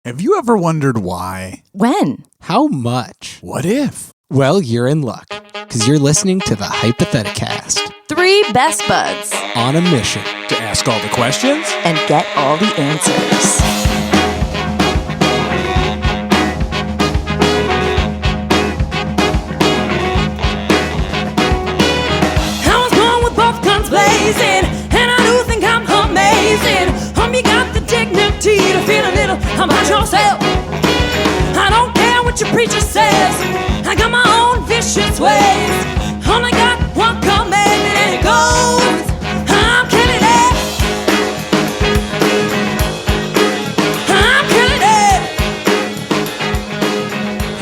Have you ever wondered why? When? How much? What if? Well, you're in luck, because you're listening to the Hypotheticast. Three best buds. On a mission. To ask all the questions? And get all the answers. I was born with both guns blazing, and I do think I'm amazing. You got the dignity to feel a little about yourself. I don't care what your preacher says. I got my own vicious ways. Only got one command and it goes, I'm killing it. I'm killing it.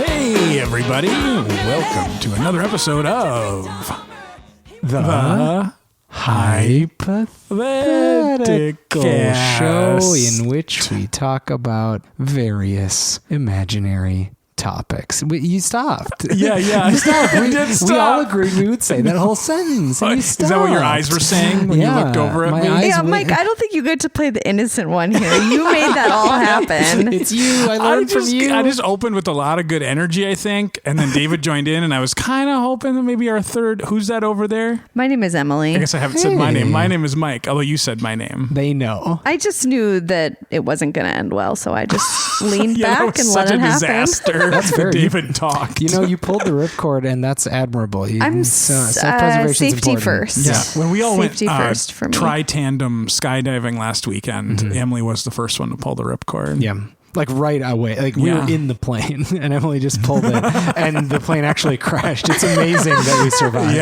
Hey, everybody. Welcome to another episode of the Hypothetical Show, in which we talk about various imaginary topics. You stopped. Yeah. You stopped. I did stop. We all agreed we would say that whole sentence. And you Is that what your eyes were saying when you looked over at me? Yeah, Mike, I don't think you get to play the innocent one here. You made that all happen. It's you. I learned from you. I just opened with a lot of good energy, I think. And then David joined in, and I was kind of hoping that maybe our third. Who's that over there? My name is Emily. I guess I haven't said my name. My name is Mike, although you said my name. They know. I just knew that it wasn't going to end well, so I just leaned back and let it happen. Disaster. That's very David talked. You know, you pulled the ripcord, and that's admirable. I'm self-preservation's safety important. first. Yeah, when we all Safety went first for me. tri-tandem skydiving last weekend, Emily was the first one to pull the ripcord. Yeah. Like right away. Like we were in the plane and Emily just pulled it and the plane actually crashed. It's amazing that we survived.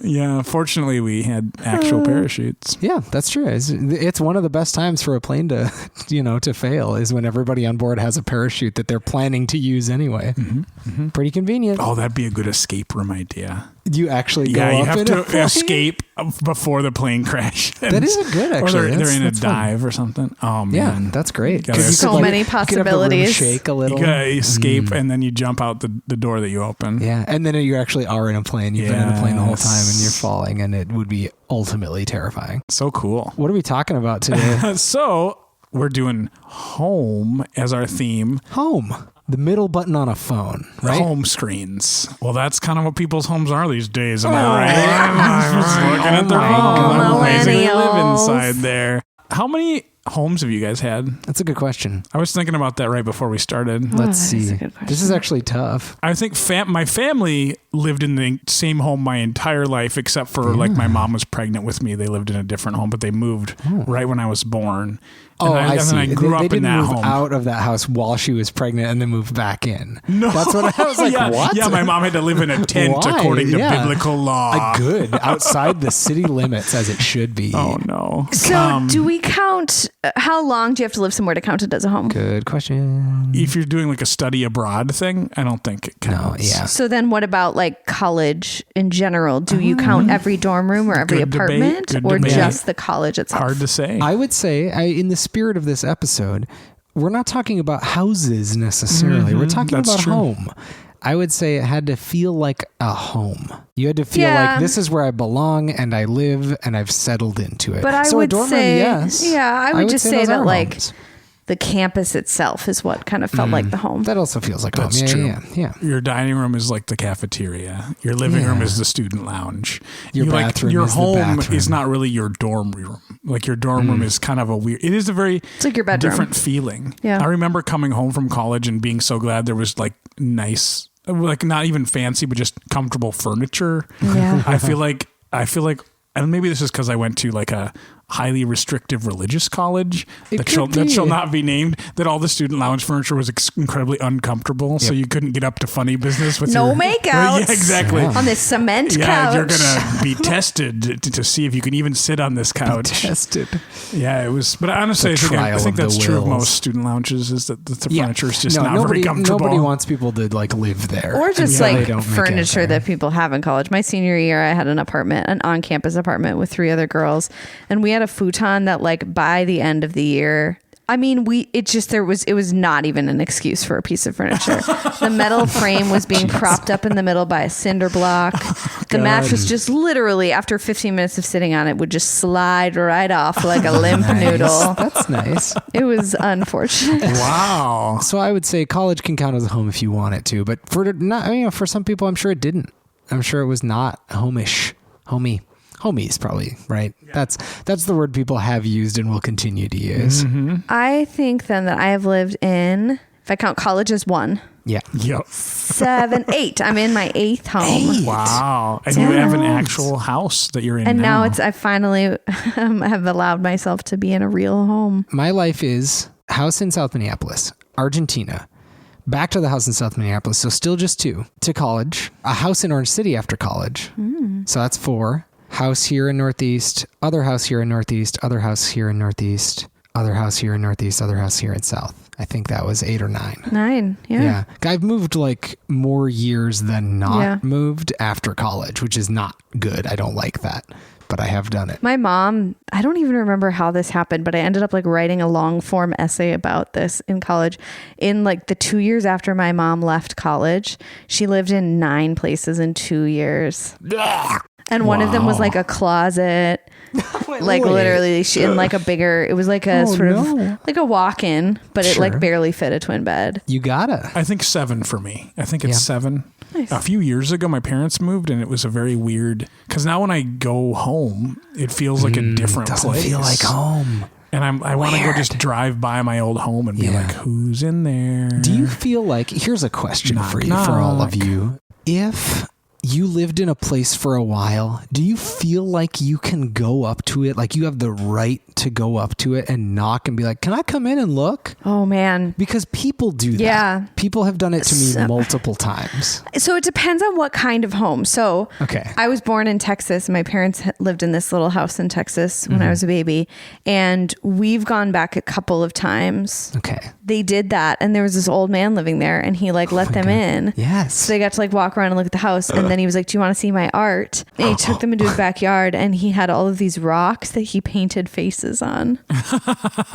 Yeah. Fortunately, we had actual parachutes. Yeah, that's true. It's one of the best times for a plane to, to fail is when everybody on board has a parachute that they're planning to use anyway. Mm-hmm. Pretty convenient. Oh, that'd be a good escape room idea. You actually go you up have in to a plane? Escape before the plane crashes. That is a good, actually. Or they're in a that's fun. dive or something. Oh, man. Yeah, that's great. So many possibilities. Shake a little. You gotta escape and then you jump out the door that you open. Yeah, and then you actually are in a plane. You've been in a plane the whole time and you're falling, and it would be ultimately terrifying. So cool. What are we talking about today? So we're doing home as our theme. Home. The middle button on a phone, right? Home screens. Well, that's kind of what people's homes are these days. Am I right? Just looking at their home. Basically live inside there. How many homes have you guys had? That's a good question. I was thinking about that right before we started. Let's see. This is actually tough. I think my family lived in the same home my entire life, except for like my mom was pregnant with me. They lived in a different home, but they moved right when I was born. And I see. I grew up in that home. They didn't move out of that house while she was pregnant and then move back in. No. That's what I was like, what? Yeah, my mom had to live in a tent according to biblical law. Good. Outside the city limits as it should be. Oh, no. So do we count, how long do you have to live somewhere to count it as a home? Good question. If you're doing like a study abroad thing, I don't think it counts. No, yeah. So then what about like college in general? Do you count every dorm room or every apartment or just the college itself? Hard to say. I would say, in the spirit of this episode, we're not talking about houses necessarily. We're talking about home. I would say it had to feel like a home. You had to feel like this is where I belong and I live and I've settled into it. But I so would a dorm say, room, yes. Yeah, I would just say that like homes. The campus itself is what kind of felt like the home. That also feels like That's home. true. Yeah. Your dining room is like the cafeteria. Your living room is the student lounge. Your bathroom your is home the bathroom. is not really your dorm room. Like your dorm room is kind of a weird. It is a very It's like your bedroom. different feeling. Yeah. I remember coming home from college and being so glad there was like nice, like not even fancy, but just comfortable furniture. Yeah. I feel like, and maybe this is because I went to like a highly restrictive religious college that shall not be named, that all the student lounge furniture was incredibly uncomfortable. So you couldn't get up to funny business with no your makeouts. Yeah, exactly. On this cement couch. Yeah, you're going to be tested to see if you can even sit on this couch. Tested. Yeah, it was. But honestly, I think that's true of most student lounges is that the furniture is just not very comfortable. Nobody wants people to like live there. Or just like furniture that people have in college. My senior year, I had an on-campus apartment with 3 other girls. And we had a futon that like by the end of the year, I mean, it was not even an excuse for a piece of furniture. The metal frame was being propped up in the middle by a cinder block. The mattress just literally, after 15 minutes of sitting on it, would just slide right off like a limp noodle. That's nice. It was unfortunate. Wow. So I would say college can count as a home if you want it to, but for some people, I'm sure it didn't. I'm sure it was not homish. Homies probably, right? Yeah. That's the word people have used and will continue to use. Mm-hmm. I think then that I have lived in, if I count college as 1. Yeah. Yep. 7, 8. I'm in my 8th home. 8. Wow. And you have an actual house that you're in and now. I finally have allowed myself to be in a real home. My life is house in South Minneapolis, Argentina, back to the house in South Minneapolis, so still just 2, to college, a house in Orange City after college. So that's 4. House here in Northeast, other house here in Northeast, other house here in Northeast, other house here in Northeast, other house here in South. I think that was 8 or 9. 9, yeah. Yeah. I've moved like more years than not moved after college, which is not good. I don't like that, but I have done it. My mom, I don't even remember how this happened, but I ended up like writing a long form essay about this in college. In like the 2 years after my mom left college, she lived in 9 places in 2 years. And one of them was like a closet, like literally in like a bigger, it was like a of like a walk-in, but it like barely fit a twin bed. You gotta. I think 7 for me. I think it's 7. Nice. A few years ago, my parents moved, and it was a very weird, because now when I go home, it feels like a different place. Doesn't feel like home. And I want to go just drive by my old home and be like, who's in there? Do you feel like, here's a question for you, for all of you. If you lived in a place for a while, do you feel like you can go up to it? Like you have the right to go up to it and knock and be like, can I come in and look? Oh man. Because people do that. Yeah. People have done it to me multiple times. So it depends on what kind of home. So I was born in Texas. My parents lived in this little house in Texas when I was a baby. And we've gone back a couple of times. Okay. They did that. And there was this old man living there and he like let them in. Yes. So they got to like walk around and look at the house. And then he was like, do you want to see my art? And he took them into his backyard and he had all of these rocks that he painted faces on.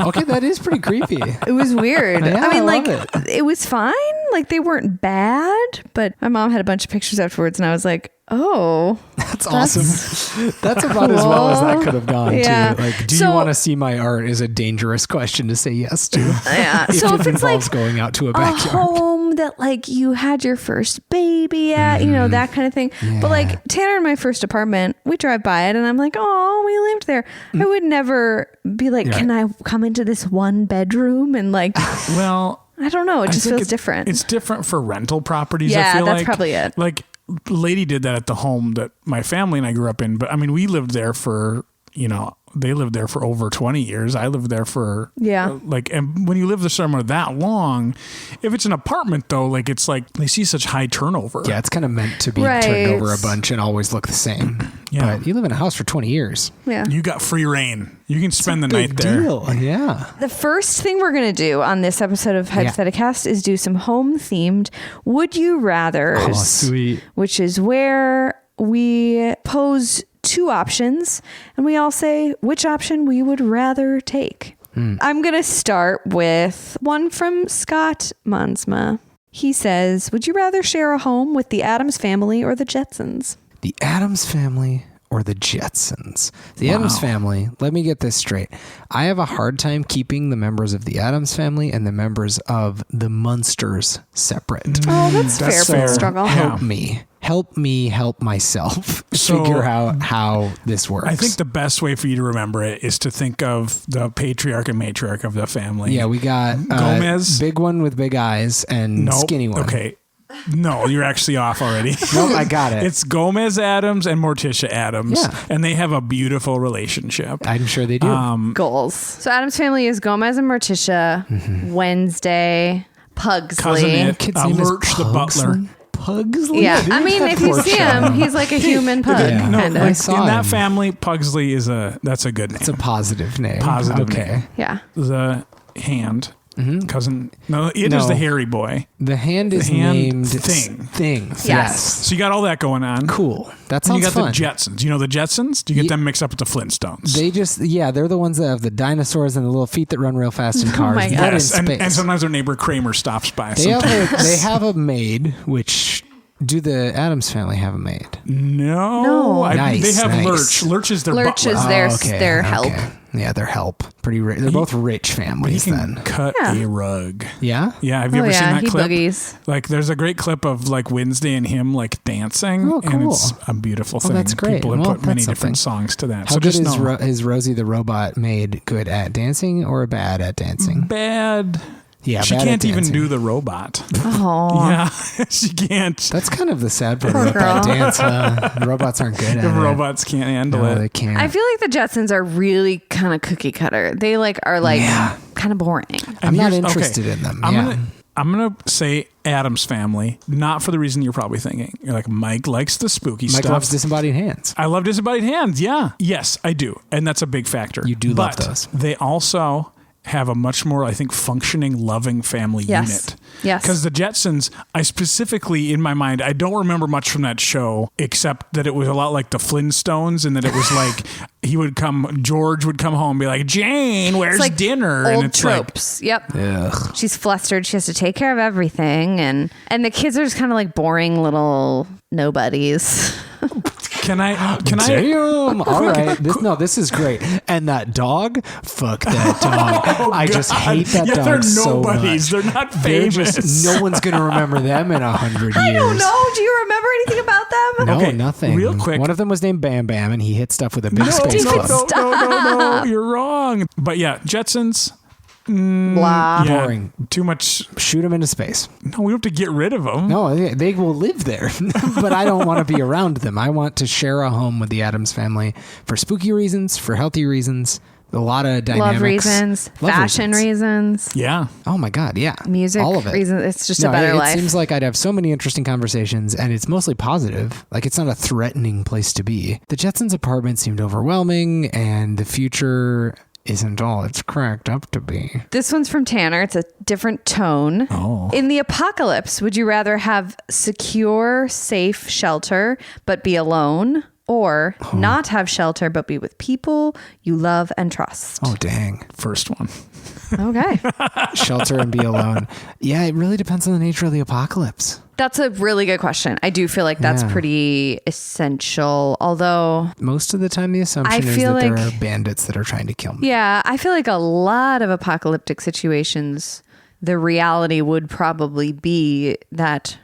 Okay, that is pretty creepy. It was weird. Yeah, I mean, like, it was fine. Like, they weren't bad, but my mom had a bunch of pictures afterwards and I was like, oh, that's awesome. That's about as well as that could have gone too. Like, do you want to see my art is a dangerous question to say yes to. Yeah. So if it's like going out to a backyard. Home that like you had your first baby at, you know, that kind of thing. Yeah. But like Tanner in my first apartment, we drive by it and I'm like, oh, we lived there. I would never be like, can I come into this one bedroom and like, well, I don't know. It just feels different. It's different for rental properties. Yeah, I feel that's probably it. Like, lady did that at the home that my family and I grew up in. But I mean, we lived there for, you know, they lived there for over 20 years. I lived there for and when you live there somewhere that long, if it's an apartment though, like it's like they see such high turnover. Yeah, it's kind of meant to be turned over a bunch and always look the same. Yeah. But you live in a house for 20 years. Yeah. You got free reign. You can spend the night there. Yeah. The first thing we're going to do on this episode of Hypotheticast is do some home themed Would You Rathers. Oh, sweet. Which is where we pose 2 options and we all say which option we would rather take. I'm going to start with one from Scott Mansma. He says, would you rather share a home with the Addams Family or the Jetsons? The Addams Family or the Jetsons? The Addams Family, let me get this straight. I have a hard time keeping the members of the Addams Family and the members of the Munsters separate. Oh, that's fair struggle. Help me help myself figure out how this works. I think the best way for you to remember it is to think of the patriarch and matriarch of the family. Yeah, we got Gomez, big one with big eyes, and skinny one. Okay. No, you're actually off already. Nope, I got it. It's Gomez Addams and Morticia Addams. Yeah. And they have a beautiful relationship. I'm sure they do. Goals. So Addams Family is Gomez and Morticia, Wednesday, Pugsley. Cousin Lurch the butler. Pugsley? Yeah, I mean, if you see him, he's like a human pug. Yeah. No, kind of. in that family, Pugsley that's a good name. It's a positive name. Positive name. Yeah. The hand. Cousin. No, it is the hairy boy. The hand is named Thing. Yes. So you got all that going on. Cool. That sounds fun. You got fun. the Jetsons. You know the Jetsons? Do you get them mixed up with the Flintstones? They just, they're the ones that have the dinosaurs and the little feet that run real fast in cars. Oh my God. Yes, and sometimes their neighbor Kramer stops by. They have a maid, which Do the Addams Family have a maid? No. They have Lurch. Lurch is their butler. Their help. Yeah, their help. Pretty rich. They're both rich families. He can cut a rug. Yeah. Yeah. Have you ever seen that clip? Boogies. Like, there's a great clip of like Wednesday and him like dancing, and it's a beautiful thing. That's great. People have put many different songs to that. How good is Rosie the robot maid? Good at dancing or bad at dancing? Bad. Yeah, she can't even do the robot. Oh, yeah, she can't. That's kind of the sad part about that dance. The robots aren't good at it. The robots can't handle it. They can't. I feel like the Jetsons are really kind of cookie cutter. They are kind of boring. I'm not interested in them. I'm gonna say Addams Family, not for the reason you're probably thinking. You're like, Mike likes the spooky stuff. Mike loves Disembodied Hands. I love Disembodied Hands. Yeah, yes, I do, and that's a big factor. You do love those. They also have a much more, I think, functioning, loving family unit. Yes. Because the Jetsons, I specifically, in my mind, I don't remember much from that show, except that it was a lot like the Flintstones, and that it was like George would come home and be like, Jane, where's dinner? Old and it's tropes. Yep. Ugh. She's flustered. She has to take care of everything. And the kids are just kind of like boring little nobodies. Can I? Damn. All right. This is great. And that dog, fuck that dog. I just hate that dog they're so nobodies. much. They're not famous. No one's going to remember them in 100 years. I don't know. Do you remember anything about them? No, Okay, nothing. real quick. One of them was named Bam Bam, and he hit stuff with a big space club. No, you're wrong. But yeah, Jetsons. Blah. Yeah, Boring. Too much. Shoot them into space. No, we have to get rid of them. No, they will live there, but I don't want to be around them. I want to share a home with the Addams Family for spooky reasons, for healthy reasons, a lot of dynamics. Love reasons, fashion reasons. Yeah. Oh my God, yeah. Music, all of it. reasons. It's just a better life. It seems like I'd have so many interesting conversations, and it's mostly positive. Like, it's not a threatening place to be. The Jetsons' apartment seemed overwhelming, and the future isn't all it's cracked up to be. This one's from Tanner. It's a different tone. Oh. In the apocalypse, would you rather have secure, safe shelter but be alone, or not have shelter but be with people you love and trust? Oh, dang. First one. Okay. Shelter and be alone. Yeah, it really depends on the nature of the apocalypse. That's a really good question. I do feel like that's pretty essential, although most of the time the assumption is that there are bandits that are trying to kill me. Yeah, I feel like a lot of apocalyptic situations, the reality would probably be that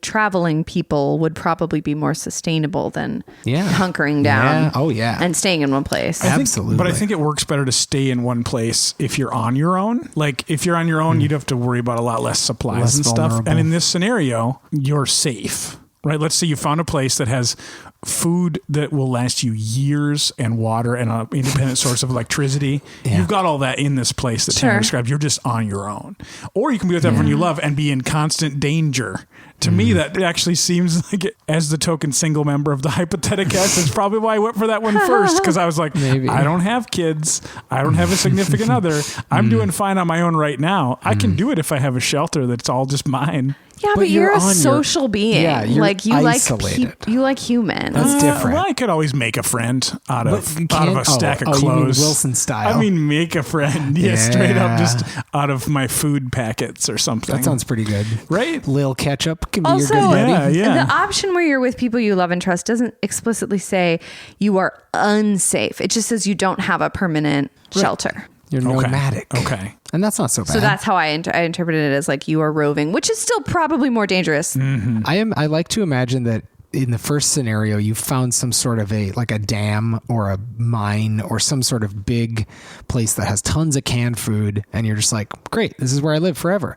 traveling people would probably be more sustainable than hunkering down. Yeah. Oh, yeah. And staying in one place. Absolutely. But I think it works better to stay in one place if you're on your own. Like, if you're on your own, you'd have to worry about a lot less supplies and stuff. And in this scenario, you're safe, right? Let's say you found a place that has food that will last you years and water and an independent source of electricity. Yeah. You've got all that in this place that Tanner described. You're just on your own. Or you can be with everyone you love and be in constant danger. To me, that actually seems like, as the token single member of the hypothetical, it's probably why I went for that one first, because I was like, I don't have kids. I don't have a significant other. I'm doing fine on my own right now. I can do it if I have a shelter that's all just mine. Yeah, but you're a social being. Yeah, you're isolated. You like humans. That's different. Well, I could always make a friend out of a stack of clothes. You mean Wilson style? I mean, make a friend. Yeah, straight up, just out of my food packets or something. That sounds pretty good, right? Lil Ketchup can be also, your good buddy. Yeah. The option where you're with people you love and trust doesn't explicitly say you are unsafe. It just says you don't have a permanent shelter. You're nomadic. Okay. And that's not so bad. So that's how I interpreted it, as like you are roving, which is still probably more dangerous. Mm-hmm. I like to imagine that in the first scenario, you found some sort of a dam or a mine or some sort of big place that has tons of canned food. And you're just like, great, this is where I live forever.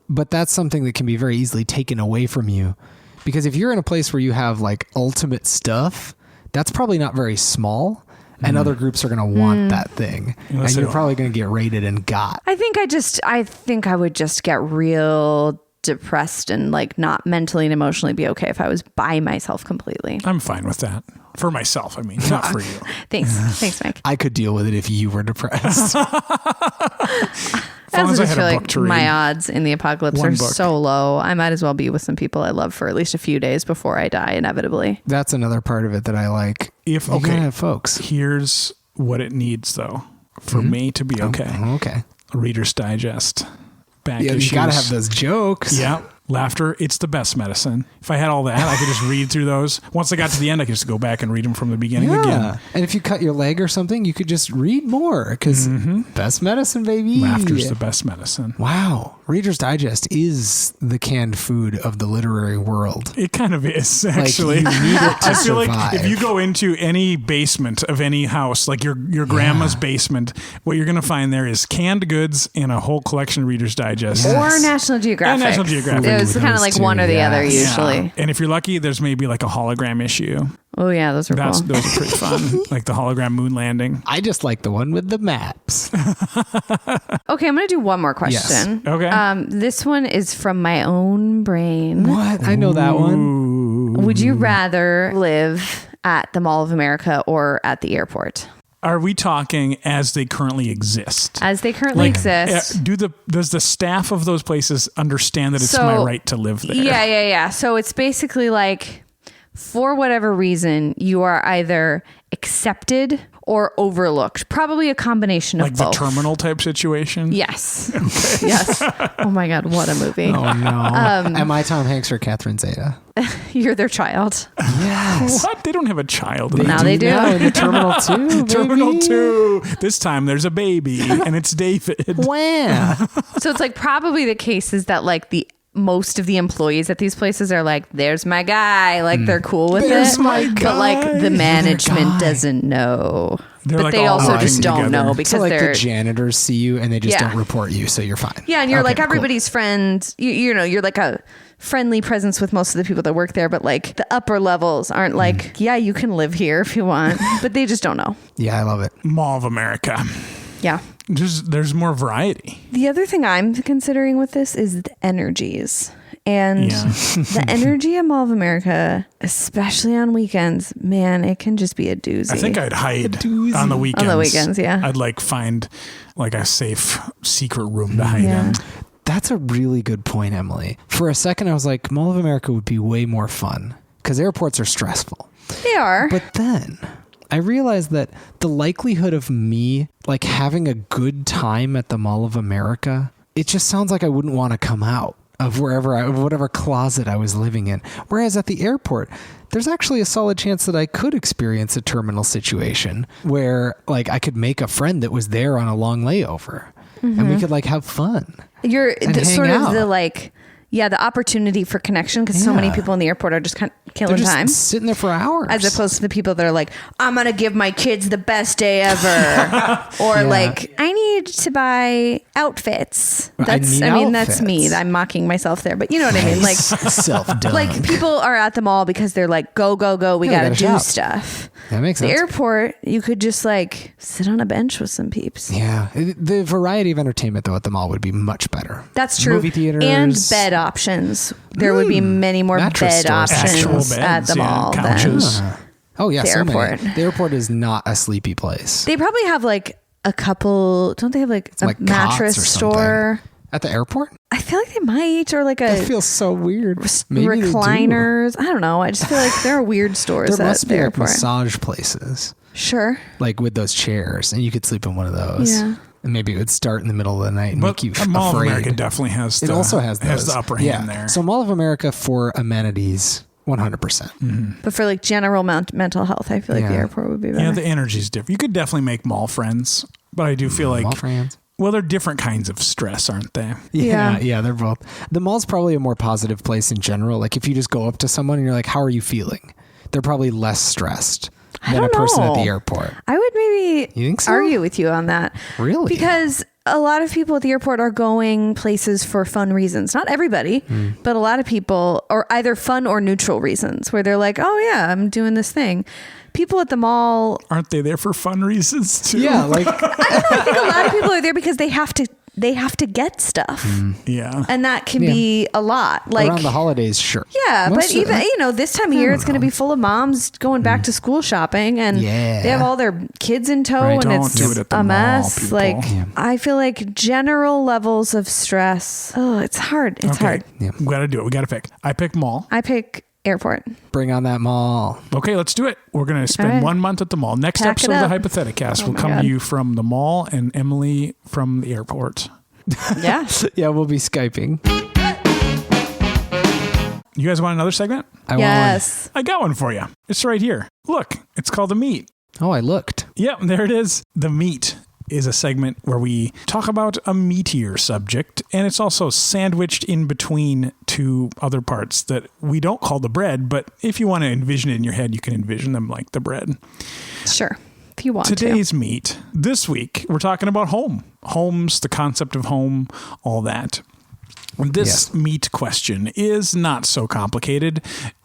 But that's something that can be very easily taken away from you. Because if you're in a place where you have like ultimate stuff, that's probably not very small. And other groups are going to want that thing. And you're probably going to get raided and got. I think I would just get real depressed and like not mentally and emotionally be okay if I was by myself completely. I'm fine with that. For myself, I mean, not for you. Thanks, Mike. I could deal with it if you were depressed. I just feel like my odds in the apocalypse are so low. I might as well be with some people I love for at least a few days before I die, inevitably. That's another part of it that I like. Folks. Here's what it needs, though, for me to be okay. Okay. Reader's Digest. Back issues. You got to have those jokes. Yeah. Laughter, it's the best medicine. If I had all that, I could just read through those. Once I got to the end, I could just go back and read them from the beginning again. And if you cut your leg or something, you could just read more because best medicine, baby. Laughter's the best medicine. Wow. Reader's Digest is the canned food of the literary world. It kind of is, actually. Like, you need it to I feel survive. like if you go into any basement of any house, like your grandma's basement, what you're going to find there is canned goods and a whole collection of Reader's Digest. Or National Geographic. And National Geographic. It was kind of like one or the other usually. Yeah. And if you're lucky, there's maybe like a hologram issue. Oh yeah, those are cool. Those are pretty fun. Like the hologram moon landing. I just like the one with the maps. Okay, I'm going to do one more question. Yes. Okay. This one is from my own brain. What? I know that one. Would you rather live at the Mall of America or at the airport? Are we talking as they currently exist? As they currently exist. Does the staff of those places understand that it's my right to live there? Yeah. So it's basically like, for whatever reason, you are either accepted or overlooked. Probably a combination of both. both. Like the terminal type situation? Yes. Okay. Yes. Oh my God, what a movie. Oh no. Am I Tom Hanks or Catherine Zeta? You're their child. Yes. What? They don't have a child. Now they do. Now in the Terminal 2, baby. Terminal 2. This time there's a baby and it's David. Wow. So it's like probably the case is that like most of the employees at these places are like, there's my guy. Like they're cool with There's it. my guy. But like the management doesn't know. They're but like they all also working just don't together. know because So like they're the janitors see you and they just don't report you, so you're fine. Yeah, and you're Okay, like cool. everybody's friend. You know, you're like a friendly presence with most of the people that work there, but like the upper levels aren't like, yeah, you can live here if you want, but they just don't know. Yeah, I love it. Mall of America. Yeah. There's more variety. The other thing I'm considering with this is the energies. And the energy at Mall of America, especially on weekends, man, it can just be a doozy. I think I'd hide on the weekends. On the weekends, yeah. I'd like find like a safe secret room to hide in. That's a really good point, Emily. For a second, I was like, Mall of America would be way more fun because airports are stressful. They are. But then I realized that the likelihood of me like having a good time at the Mall of America, it just sounds like I wouldn't want to come out of whatever closet I was living in. Whereas at the airport, there's actually a solid chance that I could experience a terminal situation where like I could make a friend that was there on a long layover and we could like have fun. You're hang out. the like, the opportunity for connection because so many people in the airport are just kind of killing They're just time. sitting there for hours. As opposed to the people that are like, I'm going to give my kids the best day ever. Or like, I need to buy outfits. That's me. I'm mocking myself there. But you know what I mean? Like, self-dunk. like people are at the mall because they're like, go. We got to do shop. stuff. That makes sense. The airport, you could just like sit on a bench with some peeps. Yeah. The variety of entertainment though at the mall would be much better. That's true. Movie theaters. And bed options. There would be many more Mattress bed stores. options Actual at beds, the mall than couches. Oh yeah, the so airport. many. The airport is not a sleepy place. They probably have like a couple. Don't they have like a like mattress cots or store? At the airport? I feel like they might, or like a That feels so weird. Maybe recliners. I don't know. I just feel like there are weird stores there at must the be like airport. massage places, Sure. like with those chairs, and you could sleep in one of those. Yeah. And maybe it would start in the middle of the night and But make you Mall of afraid. America definitely has It also has those. the upper hand there. So Mall of America for amenities, 100%. But for like general mental health, I feel like the airport would be better. Yeah, the energy's different. You could definitely make mall friends, but I do feel like Mall friends. well, they're different kinds of stress, aren't they? Yeah, they're both. The mall's probably a more positive place in general. Like if you just go up to someone and you're like, "How are you feeling?" They're probably less stressed than a person at the airport. I would maybe You think so? argue with you on that. Really? Because a lot of people at the airport are going places for fun reasons. Not everybody, but a lot of people are either fun or neutral reasons where they're like, oh yeah, I'm doing this thing. People at the mall, Aren't they there for fun reasons too? Yeah, like I think a lot of people are there because they have to get stuff. Yeah. And that can be a lot. Like around the holidays, sure. yeah, Most but of even them- this time of year, it's going to be full of moms going back to school shopping, and they have all their kids in tow, Right. and Don't it's do it at the a mall, mess. people. Like Yeah. I feel like general levels of stress. Oh, it's hard. It's hard. Yeah. We got to do it. We got to pick. I pick mall. I pick airport. Bring on that mall. Okay, let's do it. We're going to spend All right. 1 month at the mall. Next Pack it episode of the up. Hypotheticast Oh will my come God. to you from the mall and Emily from the airport. Yeah. Yeah, we'll be Skyping. You guys want another segment? Yes. I got one for you. It's right here. Look, it's called The Meat. Oh, I looked. Yep, there it is. The Meat is a segment where we talk about a meatier subject, and it's also sandwiched in between two other parts that we don't call the bread, but if you want to envision it in your head, you can envision them like the bread. Sure. If you want Today's meat. This week, we're talking about home. Homes, the concept of home, all that. This meat question is not so complicated.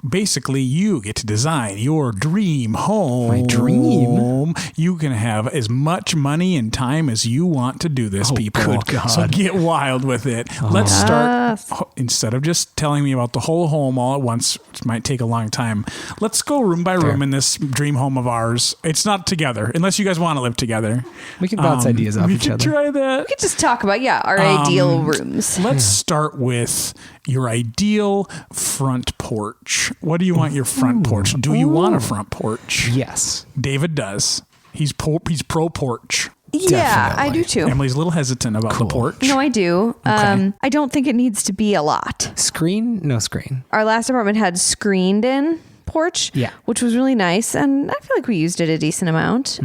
Basically, you get to design your dream home. My dream? You can have as much money and time as you want to do this, people. Good God. So get wild with it. Let's start. Instead of just telling me about the whole home all at once, which might take a long time, let's go room by room in this dream home of ours. It's not together, unless you guys want to live together. We can bounce ideas off each other. Try that. We could just talk about, our ideal rooms. Let's start with your ideal front porch. What do you want your front porch? Do you want a front porch? Yes. David does. He's pro porch. Yeah, I do too. Emily's a little hesitant about the porch. No, I do. Okay. I don't think it needs to be a lot. Screen? No screen. Our last apartment had screened in porch, which was really nice. And I feel like we used it a decent amount.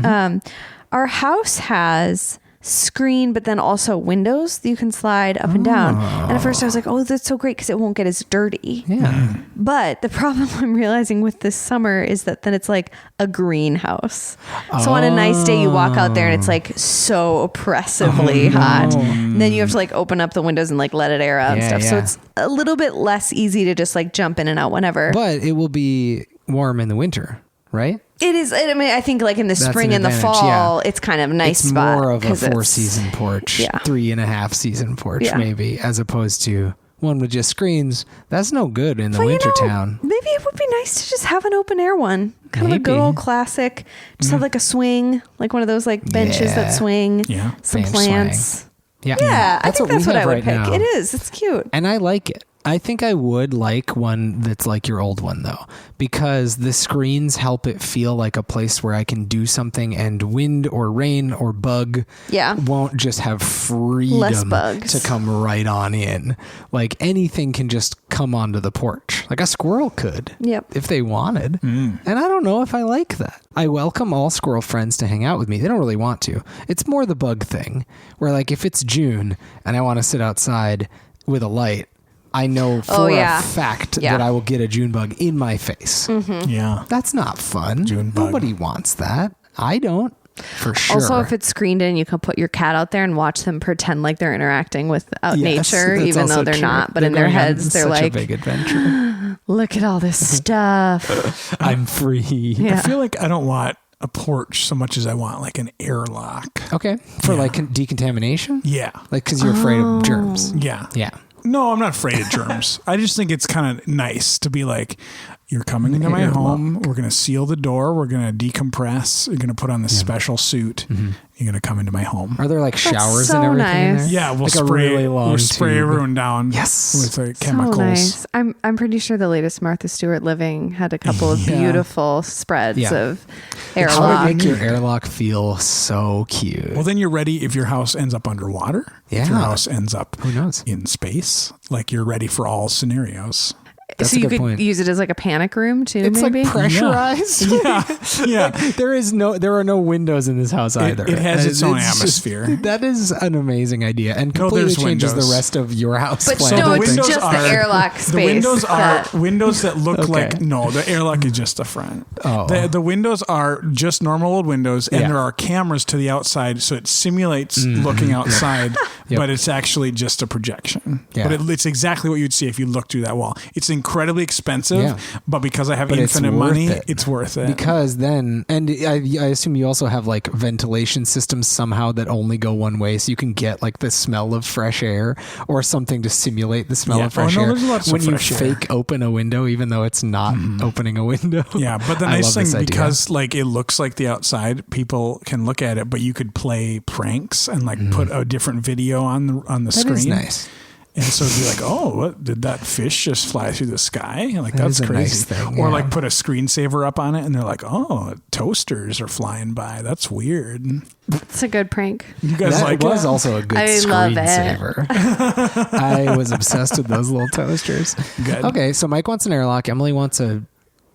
Our house has screen, but then also windows that you can slide up and down. And at first I was like, oh, that's so great because it won't get as dirty. Yeah. But the problem I'm realizing with this summer is that then it's like a greenhouse. So on a nice day, you walk out there and it's like so oppressively hot. And then you have to like open up the windows and like let it air out and stuff. So it's a little bit less easy to just like jump in and out whenever. But it will be warm in the winter, right? It is. I mean, I think like in the spring and the fall, it's kind of a nice it's spot. More of a 4-season porch, 3.5 season porch, maybe, as opposed to one with just screens. That's no good in the winter town. Maybe it would be nice to just have an open air one. Kind of a good old classic. Just have like a swing, like one of those like benches that swing. Yeah. Some plants. Swang. Yeah, I think that's what I would pick. Now. It is. It's cute. And I like it. I think I would like one that's like your old one, though, because the screens help it feel like a place where I can do something and wind or rain or bug won't just have freedom to come right on in. Like anything can just come onto the porch. Like a squirrel could if they wanted. And I don't know if I like that. I welcome all squirrel friends to hang out with me. They don't really want to. It's more the bug thing where like if it's June and I want to sit outside with a light, I know for a fact that I will get a June bug in my face. Yeah. That's not fun. June bug. Nobody wants that. I don't, for sure. Also, if it's screened in, you can put your cat out there and watch them pretend like they're interacting with nature, even though they're not. But in their heads, they're like, a big adventure. Look at all this stuff. I'm free. Yeah. I feel like I don't want a porch so much as I want like an airlock. Okay. For like decontamination? Yeah. Like because you're afraid of germs. Yeah. Yeah. No, I'm not afraid of germs. I just think it's kind of nice to be like, you're coming into my home. We're going to seal the door. We're going to decompress. You're going to put on this special suit. You're going to come into my home. Are there like showers so and everything in nice. there? Yeah, we'll like spray everyone down. With chemicals. So nice. I'm pretty sure the latest Martha Stewart Living had a couple of beautiful spreads of airlock. How would make your airlock feel so cute? Well, then you're ready if your house ends up underwater. Yeah. If your house ends up who knows in space, like you're ready for all scenarios. That's so a you good could point. use it as like a panic room too. It's maybe? like pressurized. Yeah. There are no windows in this house either. It has its own atmosphere. That is an amazing idea and completely changes the rest of your house. But plan. no, it's just the airlock space. The windows are windows that look like the airlock is just the front. Oh. The windows are just normal old windows, and there are cameras to the outside, so it simulates looking outside, but it's actually just a projection. Yeah. But it's exactly what you'd see if you looked through that wall. It's incredibly expensive, but because I have infinite money, it's worth it. Because then, and I assume you also have like ventilation systems somehow that only go one way, so you can get like the smell of fresh air or something to simulate the smell of fresh air when you fake open a window, even though it's not opening a window. Yeah, but the nice thing, because like it looks like the outside, people can look at it, but you could play pranks and like put a different video on the screen. That is nice. And so it'd be like, oh, what did that fish just fly through the sky? Like, that's crazy. Nice thing, or like put a screensaver up on it and they're like, oh, toasters are flying by. That's weird. It's a good prank. You guys that like was also a good screensaver. I was obsessed with those little toasters. Good. Okay, so Mike wants an airlock. Emily wants a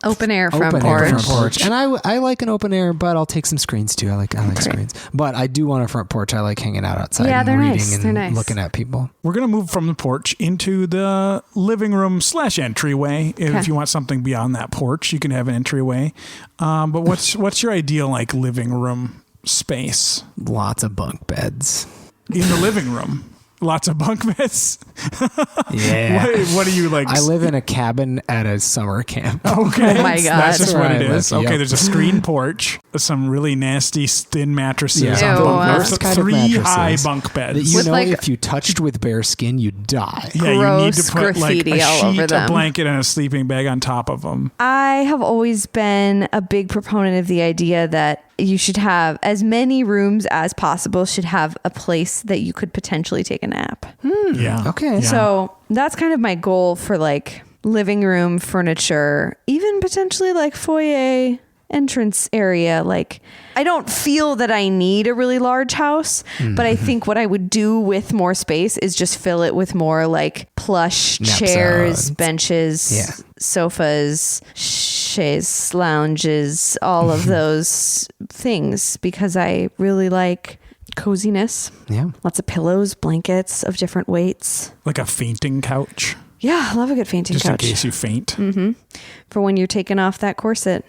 open air front porch. And I like an open air, but I'll take some screens too. I like screens. But I do want a front porch. I like hanging out outside and reading and looking at people. We're going to move from the porch into the living room / entryway. If you want something beyond that porch, you can have an entryway. But what's your ideal like living room space? Lots of bunk beds. In the living room. Lots of bunk beds. Yeah. What do you like? I live in a cabin at a summer camp. Okay. Oh my God. That's just what it is. Live. Okay. Yep. There's a screen porch, some really nasty thin mattresses Yeah. on bunk Ew. beds. Worst kind of 3 mattresses high bunk beds. That you With, know, like, if you touched with bare skin, you'd die. Yeah, you need to gross put like graffiti a all sheet, over a them. blanket, and a sleeping bag on top of them. I have always been a big proponent of the idea that you should have as many rooms as possible should have a place that you could potentially take a nap. Yeah. Okay. Yeah. So that's kind of my goal for like living room furniture, even potentially like foyer entrance area. Like, I don't feel that I need a really large house, but I think what I would do with more space is just fill it with more like plush chairs, benches, sofas, chaise lounges, all of those things, because I really like coziness. Yeah. Lots of pillows, blankets of different weights. Like a fainting couch. Yeah, I love a good fainting Just couch. in case you faint. For when you're taking off that corset.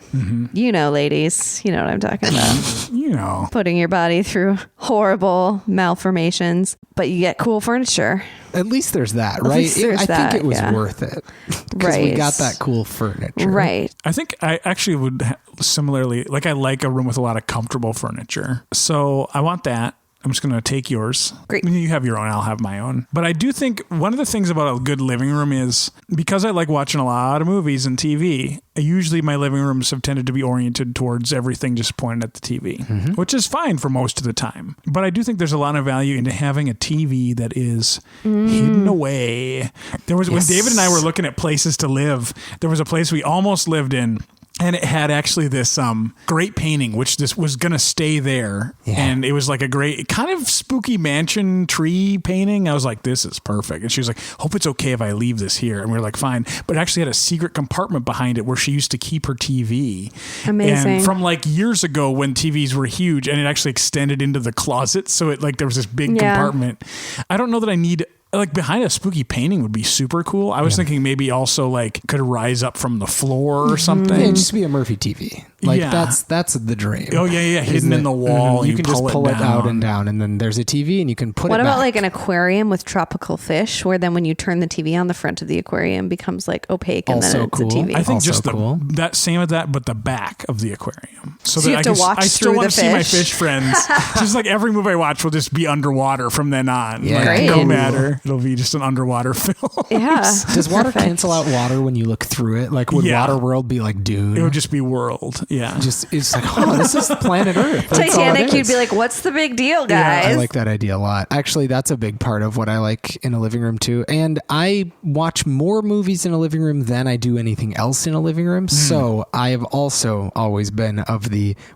You know, ladies, you know what I'm talking about. You know. Putting your body through horrible malformations, but you get cool furniture. At least there's that, right? I think it was worth it. Because we got that cool furniture. Right. I think I actually would similarly, like I like a room with a lot of comfortable furniture. So I want that. I'm just going to take yours. Great. You have your own, I'll have my own. But I do think one of the things about a good living room is because I like watching a lot of movies and TV, usually my living rooms have tended to be oriented towards everything just pointed at the TV, which is fine for most of the time. But I do think there's a lot of value into having a TV that is hidden away. There was when David and I were looking at places to live, there was a place we almost lived in. And it had actually this great painting, which this was going to stay there. Yeah. And it was like a great kind of spooky mansion tree painting. I was like, this is perfect. And she was like, hope it's okay if I leave this here. And we were like, fine. But it actually had a secret compartment behind it where she used to keep her TV. Amazing. And from like years ago when TVs were huge, and it actually extended into the closet. So it like there was this big compartment. I don't know that I need... Like behind a spooky painting would be super cool. I was thinking maybe also like could rise up from the floor or something. Yeah, just be a Murphy TV. Like that's the dream. Oh yeah, hidden in the wall. You can just pull it out and down, and then there's a TV, and you can put it. What about back. like an aquarium with tropical fish, where then when you turn the TV on, the front of the aquarium becomes like opaque, and Also then it's cool. a TV. I think Also just cool. that same of that, but the back of the aquarium. So you have to watch I still through want the to see my fish. fish friends. Just like every movie I watch will just be underwater from then on. Yeah. Like, Great. no matter. It'll be just an underwater film. Yeah. Does water cancel out water when you look through it? Like would Waterworld be like Dune? It would just be World. Yeah. It's like, oh, this is planet Earth. That's all it Titanic, you'd is. be like, what's the big deal, Yeah, guys? I like that idea a lot. Actually, that's a big part of what I like in a living room too. And I watch more movies in a living room than I do anything else in a living room. So I have also always been of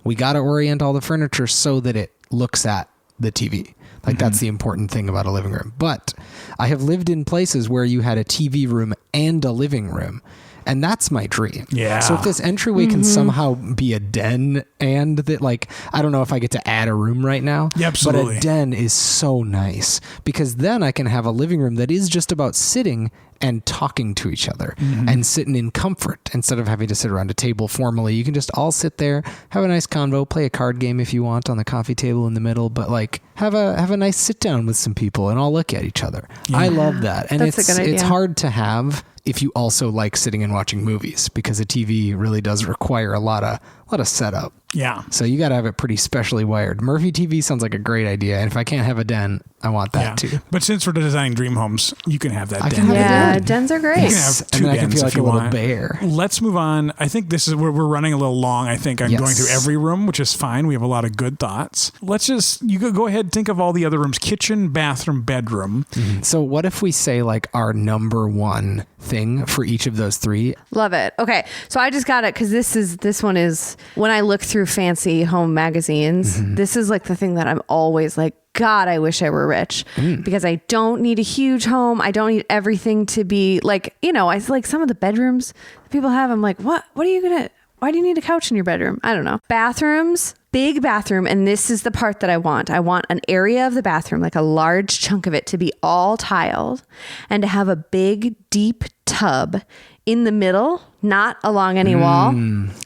we got to orient all the furniture so that it looks at the TV. Like that's the important thing about a living room. But I have lived in places where you had a TV room and a living room. And that's my dream. Yeah. So if this entryway can somehow be a den, and that, like, I don't know if I get to add a room right now. Yeah, absolutely. But a den is so nice because then I can have a living room that is just about sitting and talking to each other and sitting in comfort instead of having to sit around a table formally. You can just all sit there, have a nice convo, play a card game if you want on the coffee table in the middle, but like have a nice sit down with some people and all look at each other. Yeah. I love that. And That's a good idea. it's hard to have if you also like sitting and watching movies, because a TV really does require a lot of What a setup. Yeah. So you got to have it pretty specially wired. Murphy TV sounds like a great idea. And if I can't have a den, I want that too. But since we're designing dream homes, you can have that I den. can have Yeah, a den. dens are great. You can have two And then I can dens feel if like a you little want. bear. Let's move on. I think this is where we're running a little long. I think I'm Yes. going through every room, which is fine. We have a lot of good thoughts. Let's just, you go ahead and think of all the other rooms: kitchen, bathroom, bedroom. So what if we say like our number one thing for each of those three? Love it. Okay. So I just got it because this one is when I look through fancy home magazines, this is like the thing that I'm always like, God, I wish I were rich because I don't need a huge home. I don't need everything to be like, I like some of the bedrooms people have. I'm like, why do you need a couch in your bedroom? I don't know. Bathrooms, big bathroom. And this is the part that I want. I want an area of the bathroom, like a large chunk of it to be all tiled and to have a big, deep tub in the middle, not along any wall.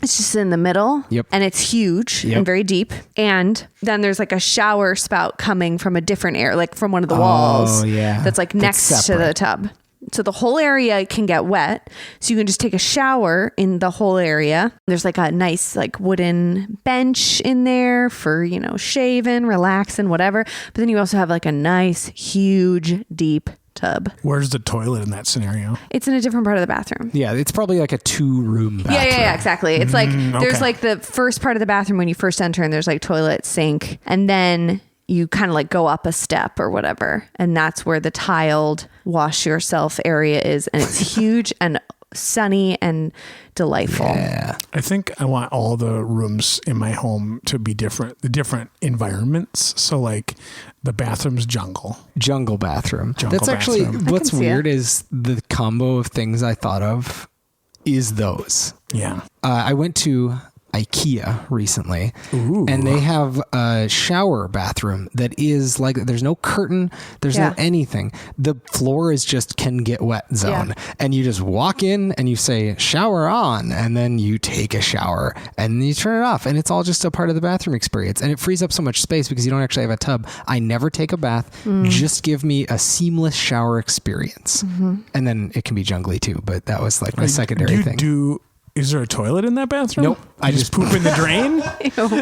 It's just in the middle. Yep. And it's huge and very deep. And then there's like a shower spout coming from a different area, like from one of the walls. Oh, yeah. That's like next to the tub. So the whole area can get wet. So you can just take a shower in the whole area. There's like a nice like wooden bench in there for, shaving, relaxing, whatever. But then you also have like a nice, huge, deep tub. Where's the toilet in that scenario? It's in a different part of the bathroom. Yeah, it's probably like a 2-room bathroom. Yeah, exactly. It's like there's okay. like the first part of the bathroom when you first enter, and there's like toilet, sink, and then you kind of like go up a step or whatever, and that's where the tiled wash yourself area is, and it's huge and sunny and delightful. Yeah. I think I want all the rooms in my home to be different, the different environments. So like the bathroom's jungle bathroom. Jungle That's actually bathroom. what's see weird it. is the combo of things I thought of is those. Yeah. I went to IKEA recently, Ooh. and they have a shower bathroom that is like, there's no curtain, there's no anything. The floor is just can get wet zone, and you just walk in and you say shower on, and then you take a shower and you turn it off, and it's all just a part of the bathroom experience, and it frees up so much space because you don't actually have a tub. I never take a bath. Just give me a seamless shower experience, and then it can be jungly too, but that was like my secondary thing. Is there a toilet in that bathroom? Nope. I just poop in the drain.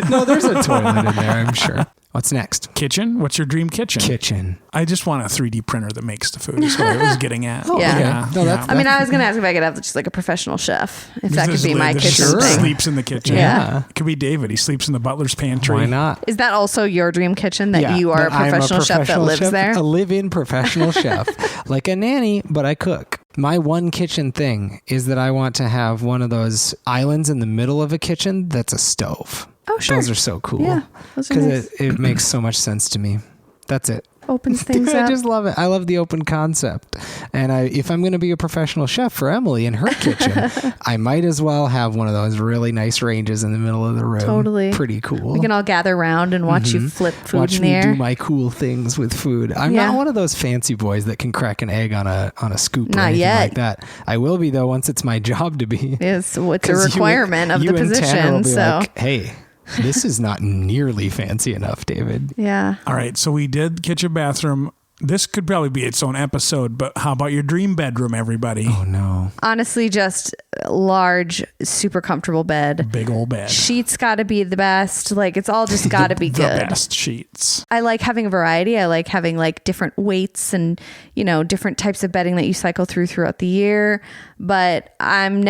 No, there's a toilet in there, I'm sure. What's next? Kitchen? What's your dream kitchen? Kitchen. I just want a 3D printer that makes the food. Is what I was getting at. Yeah. No, that's- I mean, I was going to ask if I could have just like a professional chef, if that could be my kitchen Sure. thing. Sleeps in the kitchen. Yeah. It could be David. He sleeps in the butler's pantry. Why not? Is that also your dream kitchen that you are a that I'm professional chef that lives there? A live-in professional chef. Like a nanny, but I cook. My one kitchen thing is that I want to have one of those islands in the middle of a kitchen that's a stove. Oh, sure. Those are so cool. Yeah, those are Because nice. it makes so much sense to me. That's it. Opens things I up. just love it. I love the open concept. And if I'm going to be a professional chef for Emily in her kitchen, I might as well have one of those really nice ranges in the middle of the room. Totally. Pretty cool. We can all gather around and watch you flip food Watch in me the air. do my cool things with food. I'm not one of those fancy boys that can crack an egg on a scoop or Not anything yet. like that. I will be though once it's my job to be. It's a 'Cause requirement of you the and Tanner position. will be So like, hey, this is not nearly fancy enough, David. yeah. All right. So we did kitchen, bathroom. This could probably be its own episode, but how about your dream bedroom, everybody? Oh no. Honestly, just a large, super comfortable bed. Big old bed. Sheets got to be the best. Like it's all just got to be The good. best sheets. I like having a variety. I like having like different weights and, different types of bedding that you cycle throughout the year. But I'm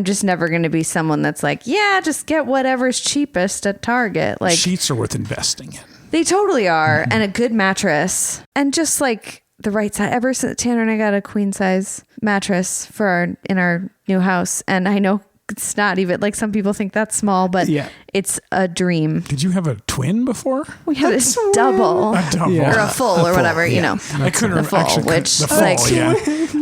just never going to be someone that's like, yeah, just get whatever's cheapest at Target. Like Sheets are worth investing in. they totally are. And a good mattress and just like the right size. Ever since Tanner and I got a queen size mattress in our new house. And I know it's not even like some people think that's small, but it's a dream. Did you have a twin before? We had a double. A double. Or a full or whatever, I couldn't the full, actually. which The full, like,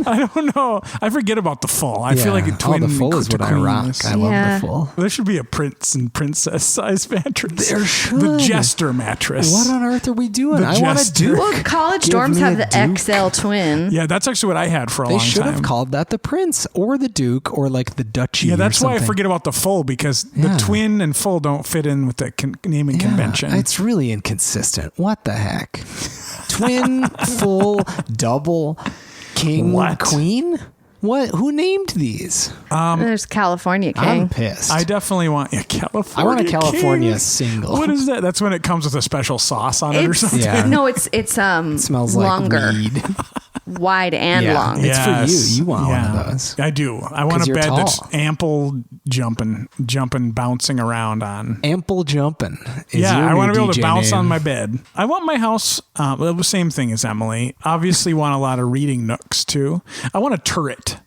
I don't know. I forget about the full. I feel like a twin. the full is what I rock. queens. I love Yeah. the full. There should be a prince and princess size mattress. There The should. jester mattress. What on earth are we doing? The I want a jester. Duke. well, college Give dorms me have a the Duke. XL twin. Yeah, that's actually what I had for a They long should time. have called that the Prince or the Duke or like the Duchy. Yeah, that's or why I something. forget about the full because the twin and full don't fit in with the naming convention. It's really inconsistent. What the heck? Twin, full, double, king, What? queen? What? Who named these? There's California King. I'm pissed. I definitely want California. I want a California King. single. What is that? That's when it comes with a special sauce on it or something. Yeah. No, it's It smells longer, like weed. wide and long. It's for you. You want one of those. I do. I want a bed tall. that's ample jumping, bouncing around on. Ample Jumpin. I want to be able DJ to bounce name. on my bed. I want my house, the same thing as Emily. Obviously want a lot of reading nooks too. I want a turret.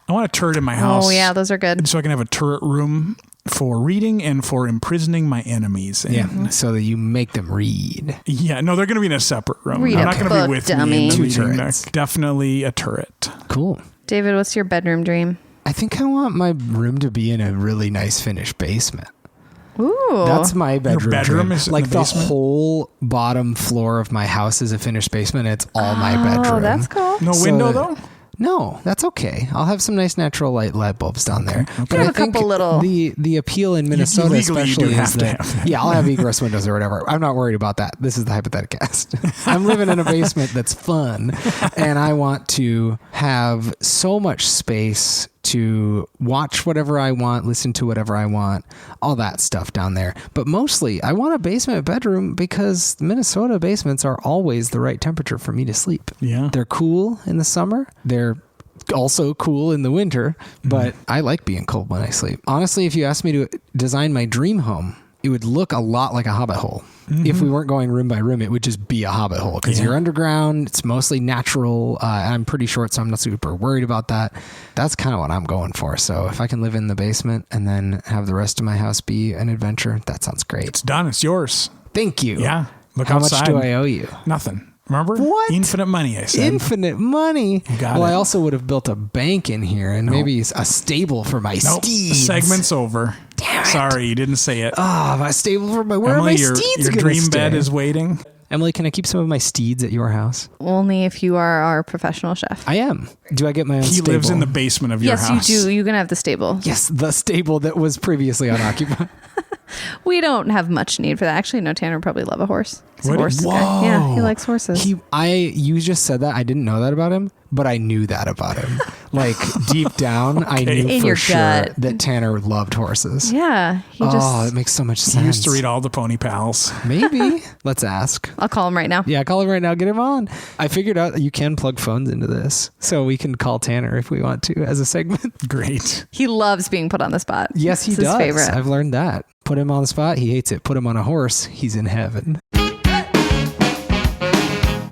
I want a turret in my house. Oh yeah, those are good. So I can have a turret room for reading and for imprisoning my enemies. So that you make them read. Yeah, no, they're going to be in a separate room. Read I'm a not going to book, be with dummy. me in the Two reading turrets. nook. Definitely a turret. Cool. David, what's your bedroom dream? I think I want my room to be in a really nice finished basement. Ooh, That's my bedroom. bedroom dream. is in like the the basement? whole bottom floor of my house is a finished basement. And it's all my bedroom. Oh, that's cool. No So window, that- though? No, that's okay. I'll have some nice natural light bulbs down there. But have I a couple think little- the appeal in Minnesota legally you do especially have is to that have that. yeah, I'll have egress windows or whatever. I'm not worried about that. This is the hypothetical cast. I'm living in a basement that's fun, and I want to have so much space to watch whatever I want, listen to whatever I want, all that stuff down there. But mostly, I want a basement bedroom because Minnesota basements are always the right temperature for me to sleep. Yeah. They're cool in the summer. They're also cool in the winter, but I like being cold when I sleep. Honestly, if you asked me to design my dream home, it would look a lot like a hobbit hole. If we weren't going room by room, it would just be a hobbit hole because you're underground. It's mostly natural. I'm pretty short, so I'm not super worried about that. That's kind of what I'm going for. So if I can live in the basement and then have the rest of my house be an adventure, that sounds great. It's done. It's yours. Thank you. Yeah. Look How outside. much do I owe you? Nothing. Remember? What? Infinite money, I said. Infinite money. got Well, it. I also would have built a bank in here and maybe a stable for my Nope. steeds. Segment's over. Damn it. Sorry, you didn't say it. My stable for my where Emily, are my your steeds gonna dream stay? bed is waiting. Emily, can I keep some of my steeds at your house? Only if you are our professional chef. I am. Do I get my own He stable? lives in the basement of your Yes, house. you do. You can have the stable. Yes, the stable that was previously unoccupied. We don't have much need for that. Actually, no, Tanner would probably love a horse. He's a What? horse Whoa. guy. Yeah, he likes horses. You just said that. I didn't know that about him, but I knew that about him. Like deep down, I knew In for your sure gut. that Tanner loved horses. yeah, he Oh, just. it makes so much sense. He used to read all the Pony Pals. Maybe. Let's ask. I'll call him right now. Yeah, call him right now. Get him on. I figured out that you can plug phones into this, so we can call Tanner if we want to as a segment. Great. He loves being put on the spot. Yes, he It's does. his favorite. I've learned that. Put him on the spot, he hates it. Put him on a horse, he's in heaven.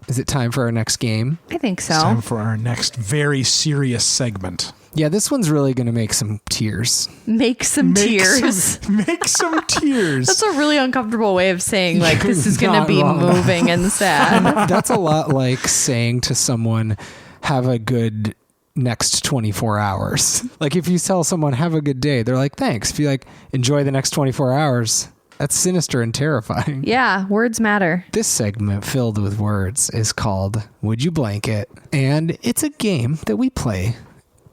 Is it time for our next game? I think so. It's time for our next very serious segment. Yeah, this one's really going to make some tears. Make some tears. Make some tears. That's a really uncomfortable way of saying like this is going to Not be wrong. moving and sad. That's a lot like saying to someone, have a good next 24 hours. Like if you tell someone, have a good day, they're like, thanks. If you like, enjoy the next 24 hours, that's sinister and terrifying. Yeah, words matter. This segment filled with words is called Would You Blanket? And it's a game that we play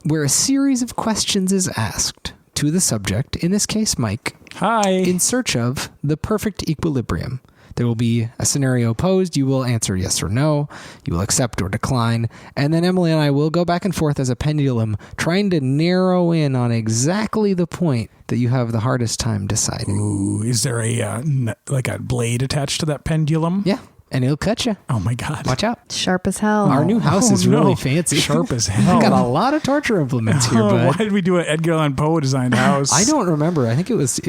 where a series of questions is asked to the subject, in this case, Mike, Hi. in search of the perfect equilibrium. There will be a scenario posed. You will answer yes or no. You will accept or decline. And then Emily and I will go back and forth as a pendulum, trying to narrow in on exactly the point that you have the hardest time deciding. Ooh, is there a like a blade attached to that pendulum? Yeah. And it'll cut you. Oh my God. Watch out. Sharp as hell. Our new house is no. really fancy. Sharp as hell. We got a lot of torture implements here, Oh, why bud. did we do an Edgar Allan Poe designed house? I don't remember. I think it was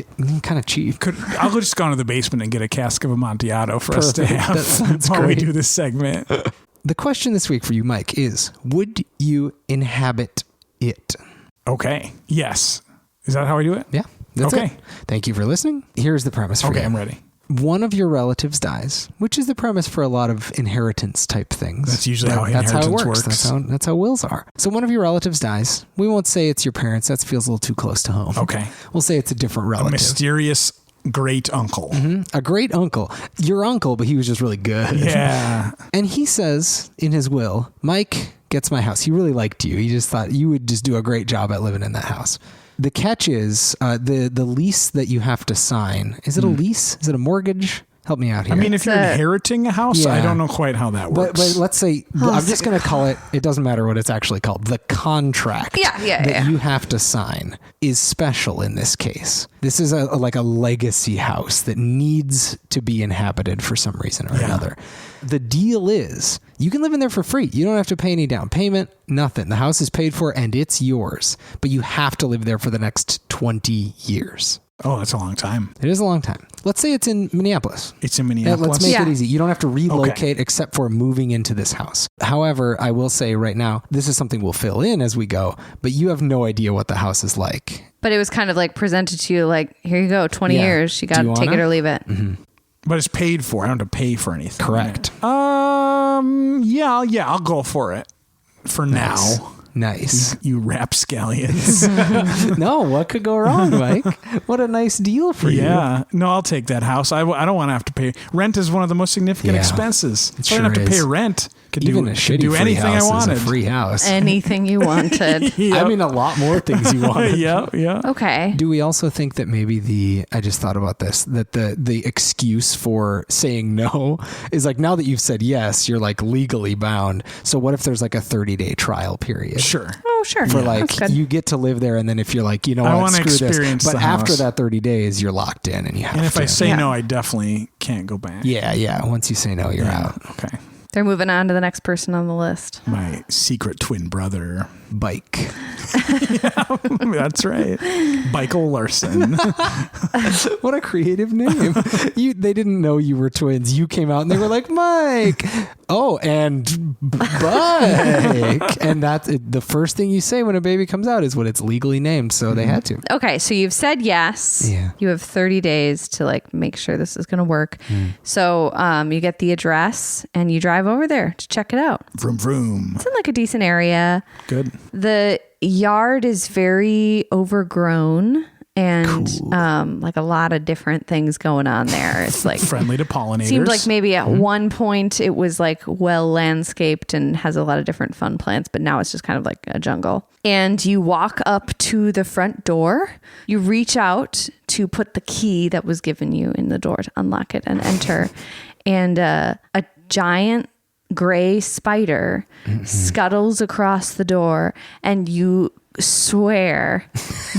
kind of cheap. I'll just go into the basement and get a cask of Amontillado for us to Perfect. have That sounds while we great. do this segment. The question this week for you, Mike, is would you inhabit it? Okay. Yes. Is that how I do it? Yeah. That's Okay. it. Thank you for listening. Here's the premise for you. Okay, I'm ready. One of your relatives dies, which is the premise for a lot of inheritance type things. That's usually how That's how it inheritance works. works. That's how wills are. So one of your relatives dies. We won't say it's your parents. That feels a little too close to home. Okay. We'll say it's a different A relative. mysterious great uncle. A great uncle. Your uncle, but he was just really good. Yeah. And he says in his will, Mike gets my house. He really liked you. He just thought you would just do a great job at living in that house. The catch is the lease that you have to sign. Is it a lease? Is it a mortgage? Help me out here. I mean, if you're inheriting a house, I don't know quite how that works. But let's say, I'm just going to call it, it doesn't matter what it's actually called. The contract that you have to sign is special in this case. This is like a legacy house that needs to be inhabited for some reason or another. The deal is you can live in there for free. You don't have to pay any down payment, nothing. The house is paid for and it's yours, but you have to live there for the next 20 years. Oh, that's a long time. It is a long time. Let's say it's in Minneapolis. It's in Minneapolis. Let's make it easy. You don't have to relocate except for moving into this house. However, I will say right now, this is something we'll fill in as we go, but you have no idea what the house is like. But it was kind of like presented to you like, here you go, 20 years. You got to take it or leave it. Mm-hmm. But it's paid for. I don't have to pay for anything. Correct. Yeah, I'll go for it. For now. Nice. You rapscallions. No, what could go wrong, Mike? What a nice deal for you. Yeah. No, I'll take that house. I don't want to have to pay. Rent is one of the most significant expenses. It so I don't have to pay rent. Even a shitty do anything I wanted. Is a free house. Anything you wanted. I mean, a lot more things you wanted. Yeah. Okay. Do we also think that maybe I just thought about this, that the excuse for saying no is like, now that you've said yes, you're like legally bound. So what if there's like a 30-day trial period? Sure. Oh, sure. For like, you get to live there, and then if you're like, you know what, screw this. But after that 30 days, you're locked in and you have to. And if I say no, I definitely can't go back. Yeah. Once you say no, you're out. Okay. They're moving on to the next person on the list. My secret twin brother. Bike. Yeah, that's right. Michael Larson. What a creative name. They didn't know you were twins. You came out and they were like, Mike. Oh, and Bike. And that's the first thing you say when a baby comes out is when it's legally named. So they had to. Okay. So you've said yes. Yeah. You have 30 days to like make sure this is going to work. So you get the address and you drive over there to check it out. Vroom, vroom. It's in like a decent area. Good. The yard is very overgrown and like a lot of different things going on there. It's like friendly to pollinators. Seemed like maybe at one point it was like well landscaped and has a lot of different fun plants, but now it's just kind of like a jungle. And you walk up to the front door. You reach out to put the key that was given you in the door to unlock it and enter. And a giant gray spider scuttles across the door, and you swear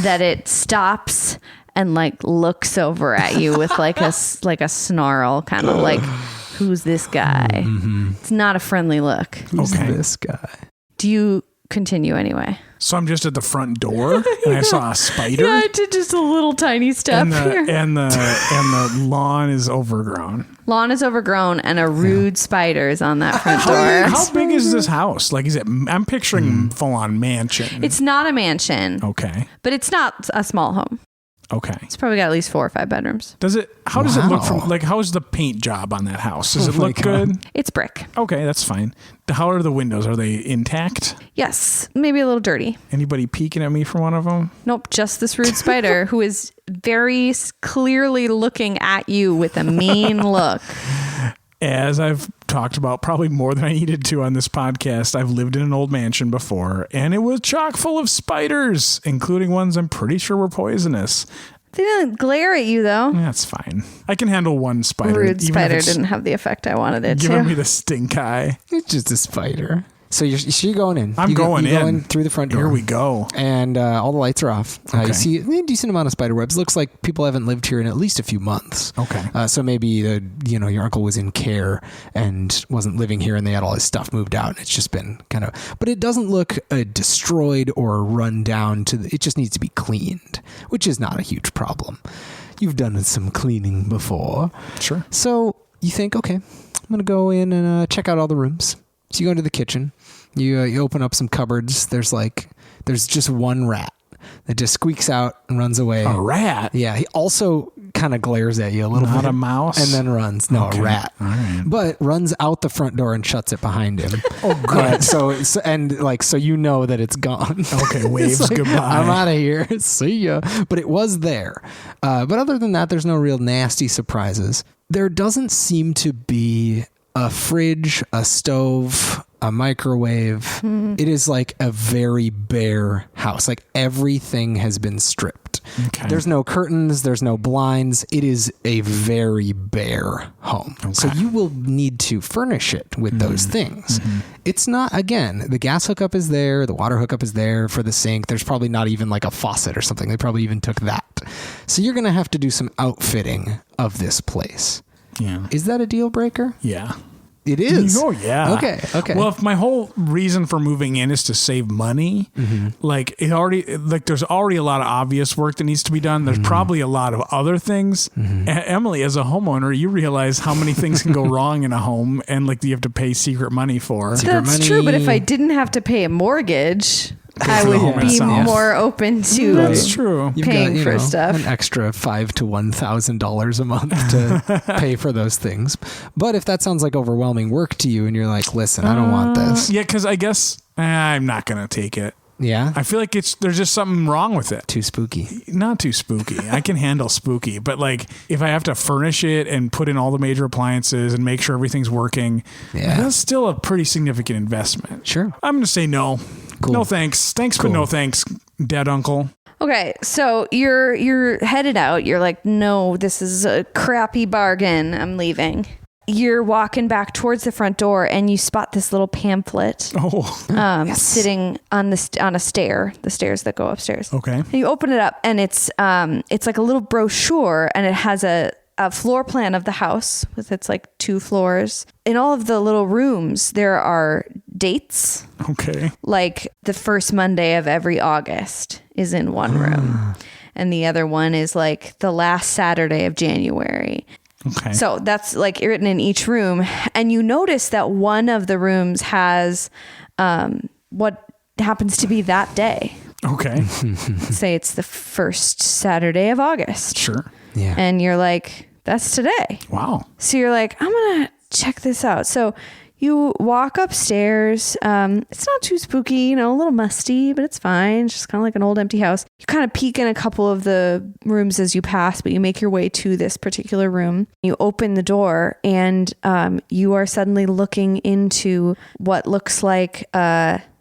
that it stops and like looks over at you with like a snarl, kind of like, who's this guy? It's not a friendly look. Who's this guy? Do you continue anyway? So I'm just at the front door and I saw a spider. Yeah, I did just a little tiny step here. And the lawn is overgrown. Lawn is overgrown and a rude spider is on that front door. How big is this house? Like, is it? I'm picturing full on mansion. It's not a mansion. Okay. But it's not a small home. Okay. It's probably got at least 4 or 5 bedrooms. How does it look from, like, how's the paint job on that house? Does it look good? It's brick. Okay, that's fine. How are the windows? Are they intact? Yes. Maybe a little dirty. Anybody peeking at me from one of them? Nope. Just this rude spider who is very clearly looking at you with a mean look. As I've talked about probably more than I needed to on this podcast, I've lived in an old mansion before, and it was chock full of spiders, including ones I'm pretty sure were poisonous. They didn't glare at you, though. That's fine. I can handle one spider. Rude spider didn't have the effect I wanted it to. Giving me the stink eye. It's just a spider. So you're going in. I'm going in through the front door. Here we go. And all the lights are off. You see a decent amount of spider webs. Looks like people haven't lived here in at least a few months. Okay. So maybe your uncle was in care and wasn't living here, and they had all his stuff moved out. And it's just been kind of. But it doesn't look destroyed or run down it just needs to be cleaned, which is not a huge problem. You've done some cleaning before. Sure. So you think, okay, I'm gonna go in and check out all the rooms. So you go into the kitchen, you open up some cupboards. There's just one rat that just squeaks out and runs away. A rat? Yeah. He also kind of glares at you a little bit. Not a mouse? And then runs. No, okay. A rat. All right. But runs out the front door and shuts it behind him. Oh, good. So you know that it's gone. Okay, waves goodbye. I'm out of here. See ya. But it was there. But other than that, there's no real nasty surprises. There doesn't seem to be a fridge, a stove, a microwave. It is like a very bare house. Like everything has been stripped. Okay. There's no curtains. There's no blinds. It is a very bare home. Okay. So you will need to furnish it with those things. It's not, again, the gas hookup is there. The water hookup is there for the sink. There's probably not even like a faucet or something. They probably even took that. So you're going to have to do some outfitting of this place. Yeah. Is that a deal breaker? Yeah. It is. Oh, yeah. Okay. Well, if my whole reason for moving in is to save money, like there's already a lot of obvious work that needs to be done. There's probably a lot of other things. Emily, as a homeowner, you realize how many things can go wrong in a home, and like you have to pay secret money for. That's true, but if I didn't have to pay a mortgage, I would be more open to That's true. paying for stuff. An extra $5,000 to $1,000 a month to pay for those things. But if that sounds like overwhelming work to you and you're like, listen, I don't want this. Yeah, because I guess I'm not going to take it. Yeah? I feel like there's just something wrong with it. Too spooky. Not too spooky. I can handle spooky. But like if I have to furnish it and put in all the major appliances and make sure everything's working, that's still a pretty significant investment. Sure. I'm going to say no. Cool. No thanks. Thanks, but no thanks, Dad, Uncle. Okay, so you're headed out. You're like, no, this is a crappy bargain. I'm leaving. You're walking back towards the front door, and you spot this little pamphlet sitting on a stair, the stairs that go upstairs. Okay. And you open it up, and it's like a little brochure, and it has a floor plan of the house with its like 2 floors. In all of the little rooms, there are dates. Okay. Like the first Monday of every August is in one room. And the other one is like the last Saturday of January. Okay. So that's like written in each room. And you notice that one of the rooms has what happens to be that day. Okay. Say it's the first Saturday of August. Sure. Yeah. And you're like, that's today. Wow. So you're like, I'm going to check this out. So you walk upstairs. It's not too spooky, a little musty, but it's fine. It's just kind of like an old empty house. You kind of peek in a couple of the rooms as you pass, but you make your way to this particular room. You open the door and you are suddenly looking into what looks like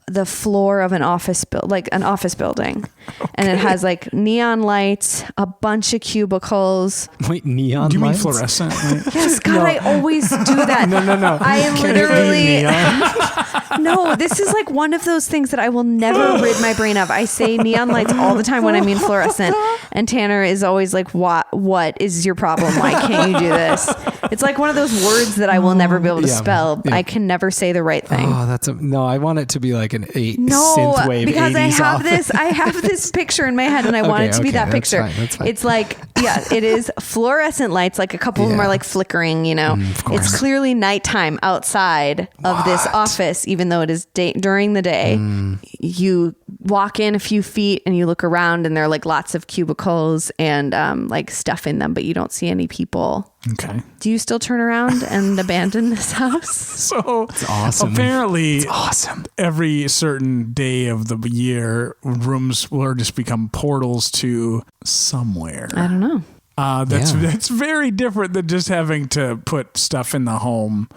the floor of an office building. Okay. And it has like neon lights, a bunch of cubicles. Wait, neon lights? Do you mean fluorescent? Yes, God, no. I always do that. No. I am literally... No, this is like one of those things that I will never rid my brain of. I say neon lights all the time when I mean fluorescent. And Tanner is always like, what is your problem? Why can't you do this? It's like one of those words that I will never be able to spell. Yeah. I can never say the right thing. Oh, I want it to be like synthwave because 80s I have this picture in my head and I want it to be that picture. That's fine. It's like, it is fluorescent lights. Like a couple of them are like flickering, It's clearly nighttime outside of this office, even though it is during the day. You walk in a few feet and you look around and there are like lots of cubicles and like stuff in them, but you don't see any people. Okay. Do you still turn around and abandon this house? So it's awesome. Apparently, it's awesome. Every certain day of the year, rooms will just become portals to somewhere. I don't know. That's very different than just having to put stuff in the home.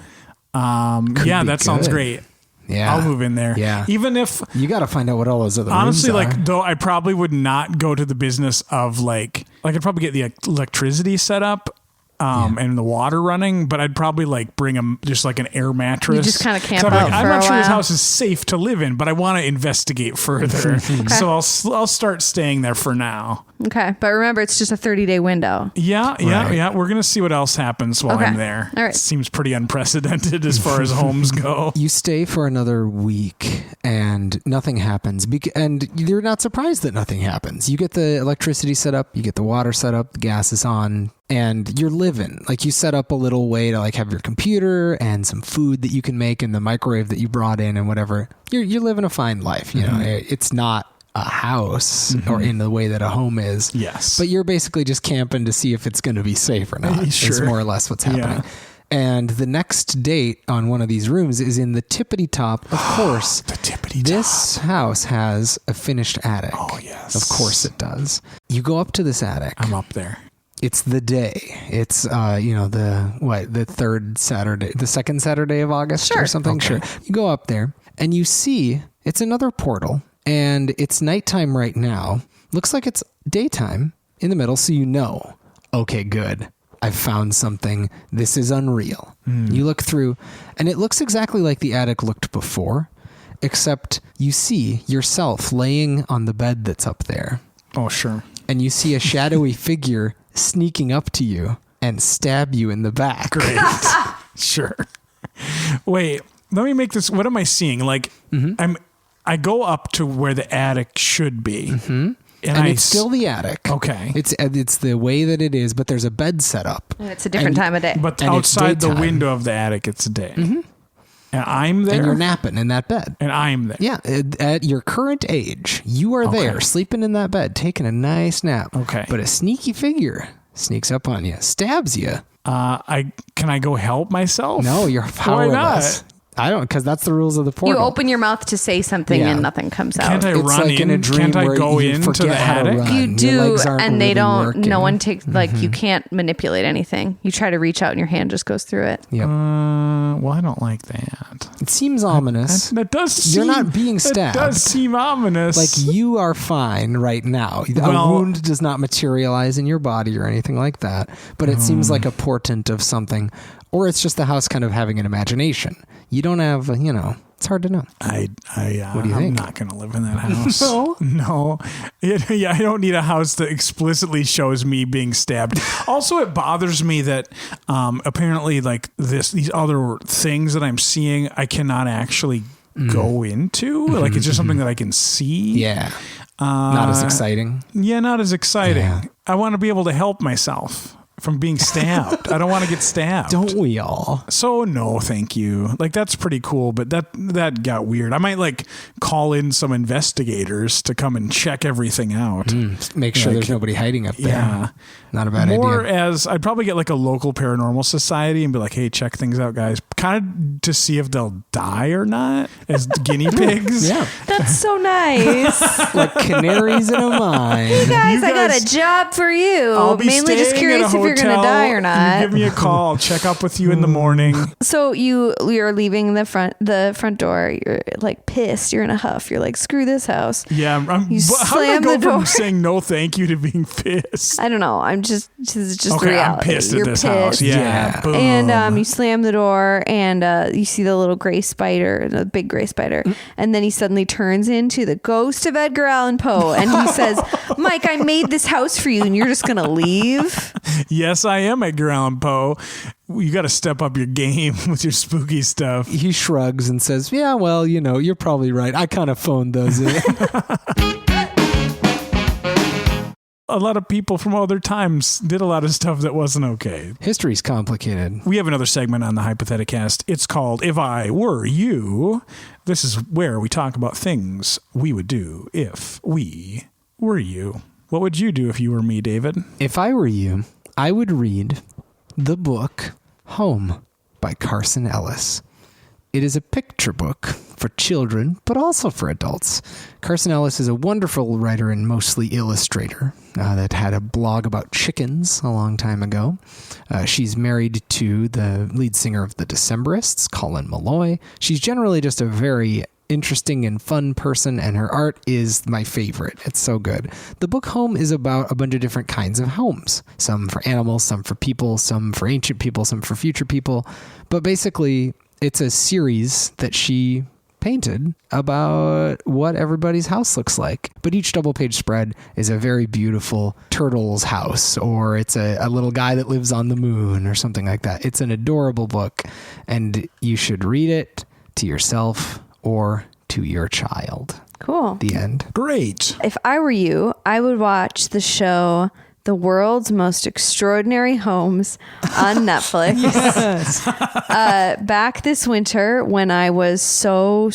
That sounds great. Yeah. I'll move in there. Yeah. Even if you got to find out what all those other honestly, rooms are. though I probably would not go to the business of I'd probably get the electricity set up. And the water running, but I'd probably bring just like an air mattress. You just kind of camp out I'm for not a sure while. This house is safe to live in, but I want to investigate further. Okay. So I'll start staying there for now. Okay, but remember, it's just a 30-day window. Yeah. We're gonna see what else happens while I'm there. All right. It seems pretty unprecedented as far as homes go. You stay for another week and nothing happens, and you're not surprised that nothing happens. You get the electricity set up, you get the water set up, the gas is on. And you're living. You set up a little way to have your computer and some food that you can make in the microwave that you brought in and whatever. You're living a fine life. You know, it's not a house or in the way that a home is. Yes. But you're basically just camping to see if it's going to be safe or not. Sure. It's more or less what's happening. Yeah. And the next date on one of these rooms is in the tippity top. Of course, the tippity top. This house has a finished attic. Oh, yes. Of course it does. You go up to this attic. I'm up there. It's the day. It's the second Saturday of August or something. Okay. Sure. You go up there and you see it's another portal, and it's nighttime right now. Looks like it's daytime in the middle, so okay, good. I've found something. This is unreal. You look through, and it looks exactly like the attic looked before, except you see yourself laying on the bed that's up there. Oh, sure. And you see a shadowy figure sneaking up to you and stab you in the back. Great. Sure. Wait, let me make this. What am I seeing? Like, I go up to where the attic should be. Mm-hmm. And it's still the attic. Okay. It's the way that it is, but there's a bed set up. It's a different time of day. But outside the window of the attic, it's day. Mm-hmm. And I'm there. And you're napping in that bed. And I'm there. Yeah. At your current age, you are there, sleeping in that bed, taking a nice nap. Okay. But a sneaky figure sneaks up on you, stabs you. Can I go help myself? No, you're powerless. Why not? I don't, because that's the rules of the portal. You open your mouth to say something and nothing comes out. Can't I run in? In a dream? Can't I go into the attic? You do, and they don't. Working. No one takes you can't manipulate anything. You try to reach out, and your hand just goes through it. Yep. Well, I don't like that. It seems ominous. That does. Seem, you're not being stabbed. It does seem ominous. Like you are fine right now. A wound does not materialize in your body or anything like that. But it seems like a portent of something. Or it's just the house kind of having an imagination. You don't have, it's hard to know. What do you think? I'm not going to live in that house. No. I don't need a house that explicitly shows me being stabbed. Also, it bothers me that apparently like these other things that I'm seeing, I cannot actually go into. Like it's just something that I can see. Yeah. Not as exciting. Yeah, not as exciting. Yeah. I want to be able to help myself from being stabbed. I don't want to get stabbed. Don't we all? So no, thank you. Like that's pretty cool, but that got weird. I might like call in some investigators to come and check everything out. Make sure there's nobody hiding up there. Yeah. Not a bad More idea. as I'd probably get like a local paranormal society and be like, hey, check things out, guys. Kind of to see if they'll die or not as guinea pigs. Yeah. That's so nice. Like canaries in a mine. Hey guys, I got a job for you. I'll be mainly just curious if you're going to die or not. You give me a call. I'll check up with you in the morning. So you're leaving the front door. You're like pissed. You're in a huff. You're like, screw this house. Yeah. You slam the door. How do I go from saying no thank you to being pissed? I don't know. This is just okay, reality. I'm pissed at this house. Yeah. Boom. And you slam the door and you see the little gray spider, the big gray spider. And then he suddenly turns into the ghost of Edgar Allan Poe. And he says, Mike, I made this house for you and you're just going to leave? Yes, I am Edgar Allan Poe. You got to step up your game with your spooky stuff. He shrugs and says, yeah, well, you're probably right. I kind of phoned those in. A lot of people from other times did a lot of stuff that wasn't okay. History's complicated. We have another segment on the Hypotheticast. It's called If I Were You. This is where we talk about things we would do if we were you. What would you do if you were me, David? If I were you, I would read the book Home by Carson Ellis. It is a picture book for children, but also for adults. Carson Ellis is a wonderful writer and mostly illustrator that had a blog about chickens a long time ago. She's married to the lead singer of the Decemberists, Colin Malloy. She's generally just a very interesting and fun person, and her art is my favorite. It's so good. The book Home is about a bunch of different kinds of homes. Some for animals, some for people, some for ancient people, some for future people. But basically, it's a series that she painted about what everybody's house looks like. But each double page spread is a very beautiful turtle's house, or it's a little guy that lives on the moon or something like that. It's an adorable book, and you should read it to yourself or to your child. Cool. The end. Great. If I were you, I would watch the show The World's Most Extraordinary Homes on Netflix. Yes. Back this winter when I was so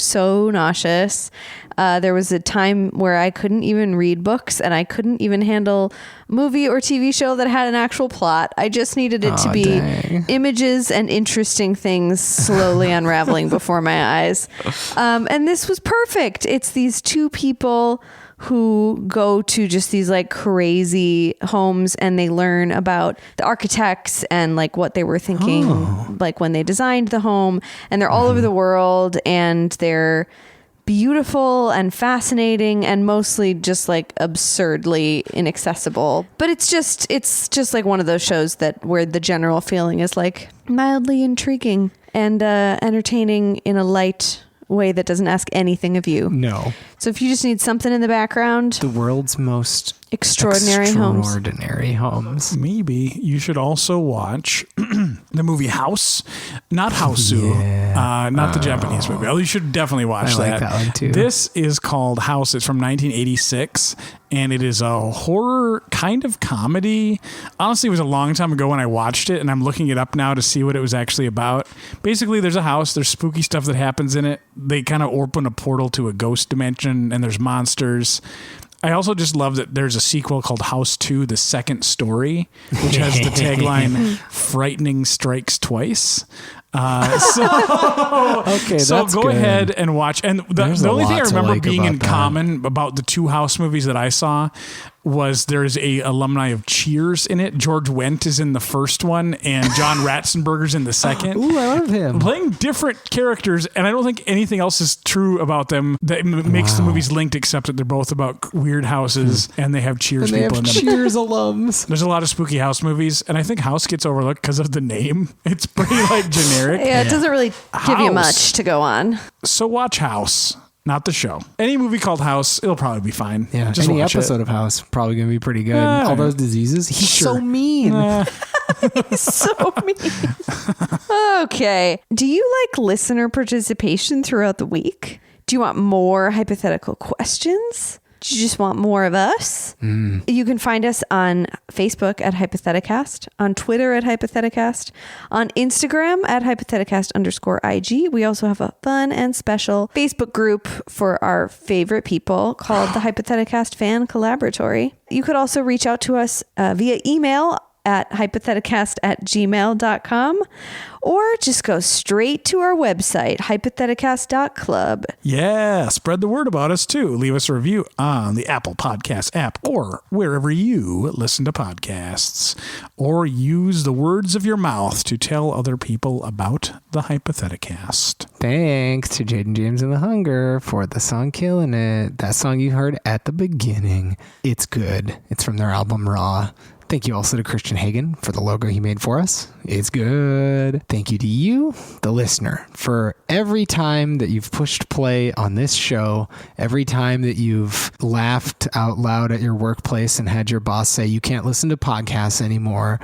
nauseous, there was a time where I couldn't even read books and I couldn't even handle a movie or TV show that had an actual plot. I just needed it to be images and interesting things slowly unraveling before my eyes. And this was perfect. It's these two people who go to just these like crazy homes and they learn about the architects and like what they were thinking like when they designed the home, and they're all over the world and they're beautiful and fascinating and mostly just like absurdly inaccessible. But it's just like one of those shows that where the general feeling is like mildly intriguing and entertaining in a light way that doesn't ask anything of you. No. So if you just need something in the background, the world's most extraordinary homes. Maybe you should also watch the movie House, not Houseu, not the Japanese movie. Oh, you should definitely watch that. I like that one too. This is called House. It's from 1986, and it is a horror kind of comedy. Honestly, it was a long time ago when I watched it, and I'm looking it up now to see what it was actually about. Basically, there's a house. There's spooky stuff that happens in it. They kind of open a portal to a ghost dimension, and there's monsters. I also just love that there's a sequel called House 2, The Second Story, which has the tagline, "Frightening Strikes Twice." So go ahead and watch. And the only thing I remember being in common about the two House movies that I saw was there's a alumni of Cheers in it. George Wendt is in the first one, and John Ratzenberger's in the second. Ooh, I love him. Playing different characters, and I don't think anything else is true about them that makes the movies linked, except that they're both about weird houses, and they have Cheers people in them. Cheers alums. There's a lot of spooky House movies, and I think House gets overlooked because of the name. It's pretty like generic. Yeah, it doesn't really give you much to go on. So watch House. Not the show. Any movie called House, it'll probably be fine. Yeah, just any episode of House probably going to be pretty good. All those diseases. He's so mean. He's so mean. Okay. Do you like listener participation throughout the week? Do you want more hypothetical questions? Do you just want more of us? You can find us on Facebook at Hypotheticast, on Twitter at Hypotheticast, on Instagram at Hypotheticast_IG. We also have a fun and special Facebook group for our favorite people called the Hypotheticast Fan Collaboratory. You could also reach out to us via email at hypotheticast@gmail.com, or just go straight to our website, hypotheticast.club. Yeah, spread the word about us too. Leave us a review on the Apple Podcast app or wherever you listen to podcasts, or use the words of your mouth to tell other people about the Hypotheticast. Thanks to Jaden James and the Hunger for the song Killing It. That song you heard at the beginning. It's good. It's from their album Raw. Thank you also to Christian Hagen for the logo he made for us. It's good. Thank you to you, the listener, for every time that you've pushed play on this show, every time that you've laughed out loud at your workplace and had your boss say you can't listen to podcasts anymore,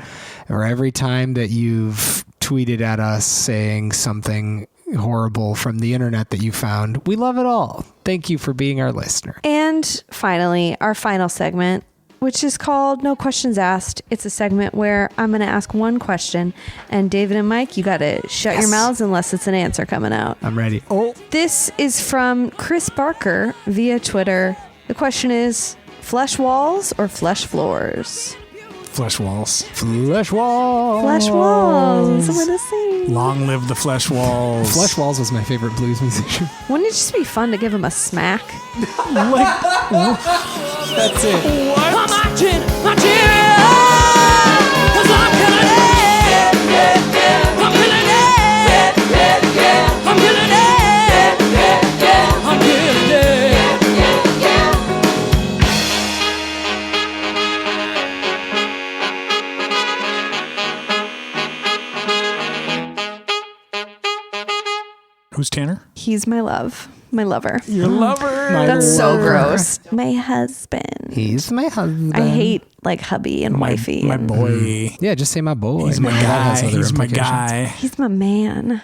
or every time that you've tweeted at us saying something horrible from the internet that you found. We love it all. Thank you for being our listener. And finally, our final segment, which is called No Questions Asked. It's a segment where I'm going to ask one question, and David and Mike, you got to shut your mouths unless it's an answer coming out. I'm ready. This is from Chris Barker via Twitter. The question is, flesh walls or flesh floors? Flesh walls. Flesh walls. Flesh walls. I'm going to sing. Long live the flesh walls. Flesh Walls was my favorite blues musician. Wouldn't it just be fun to give him a smack? That's it. I'm marching, marching, 'cause I'm killing it. I'm killing it. I'm killing it. I'm killing it. Who's Tanner? He's my love. My lover. Your lover. That's so gross. My husband. He's my husband. I hate like hubby and wifey. My boy. Yeah, just say my boy. He's my guy. He's my guy. He's my man.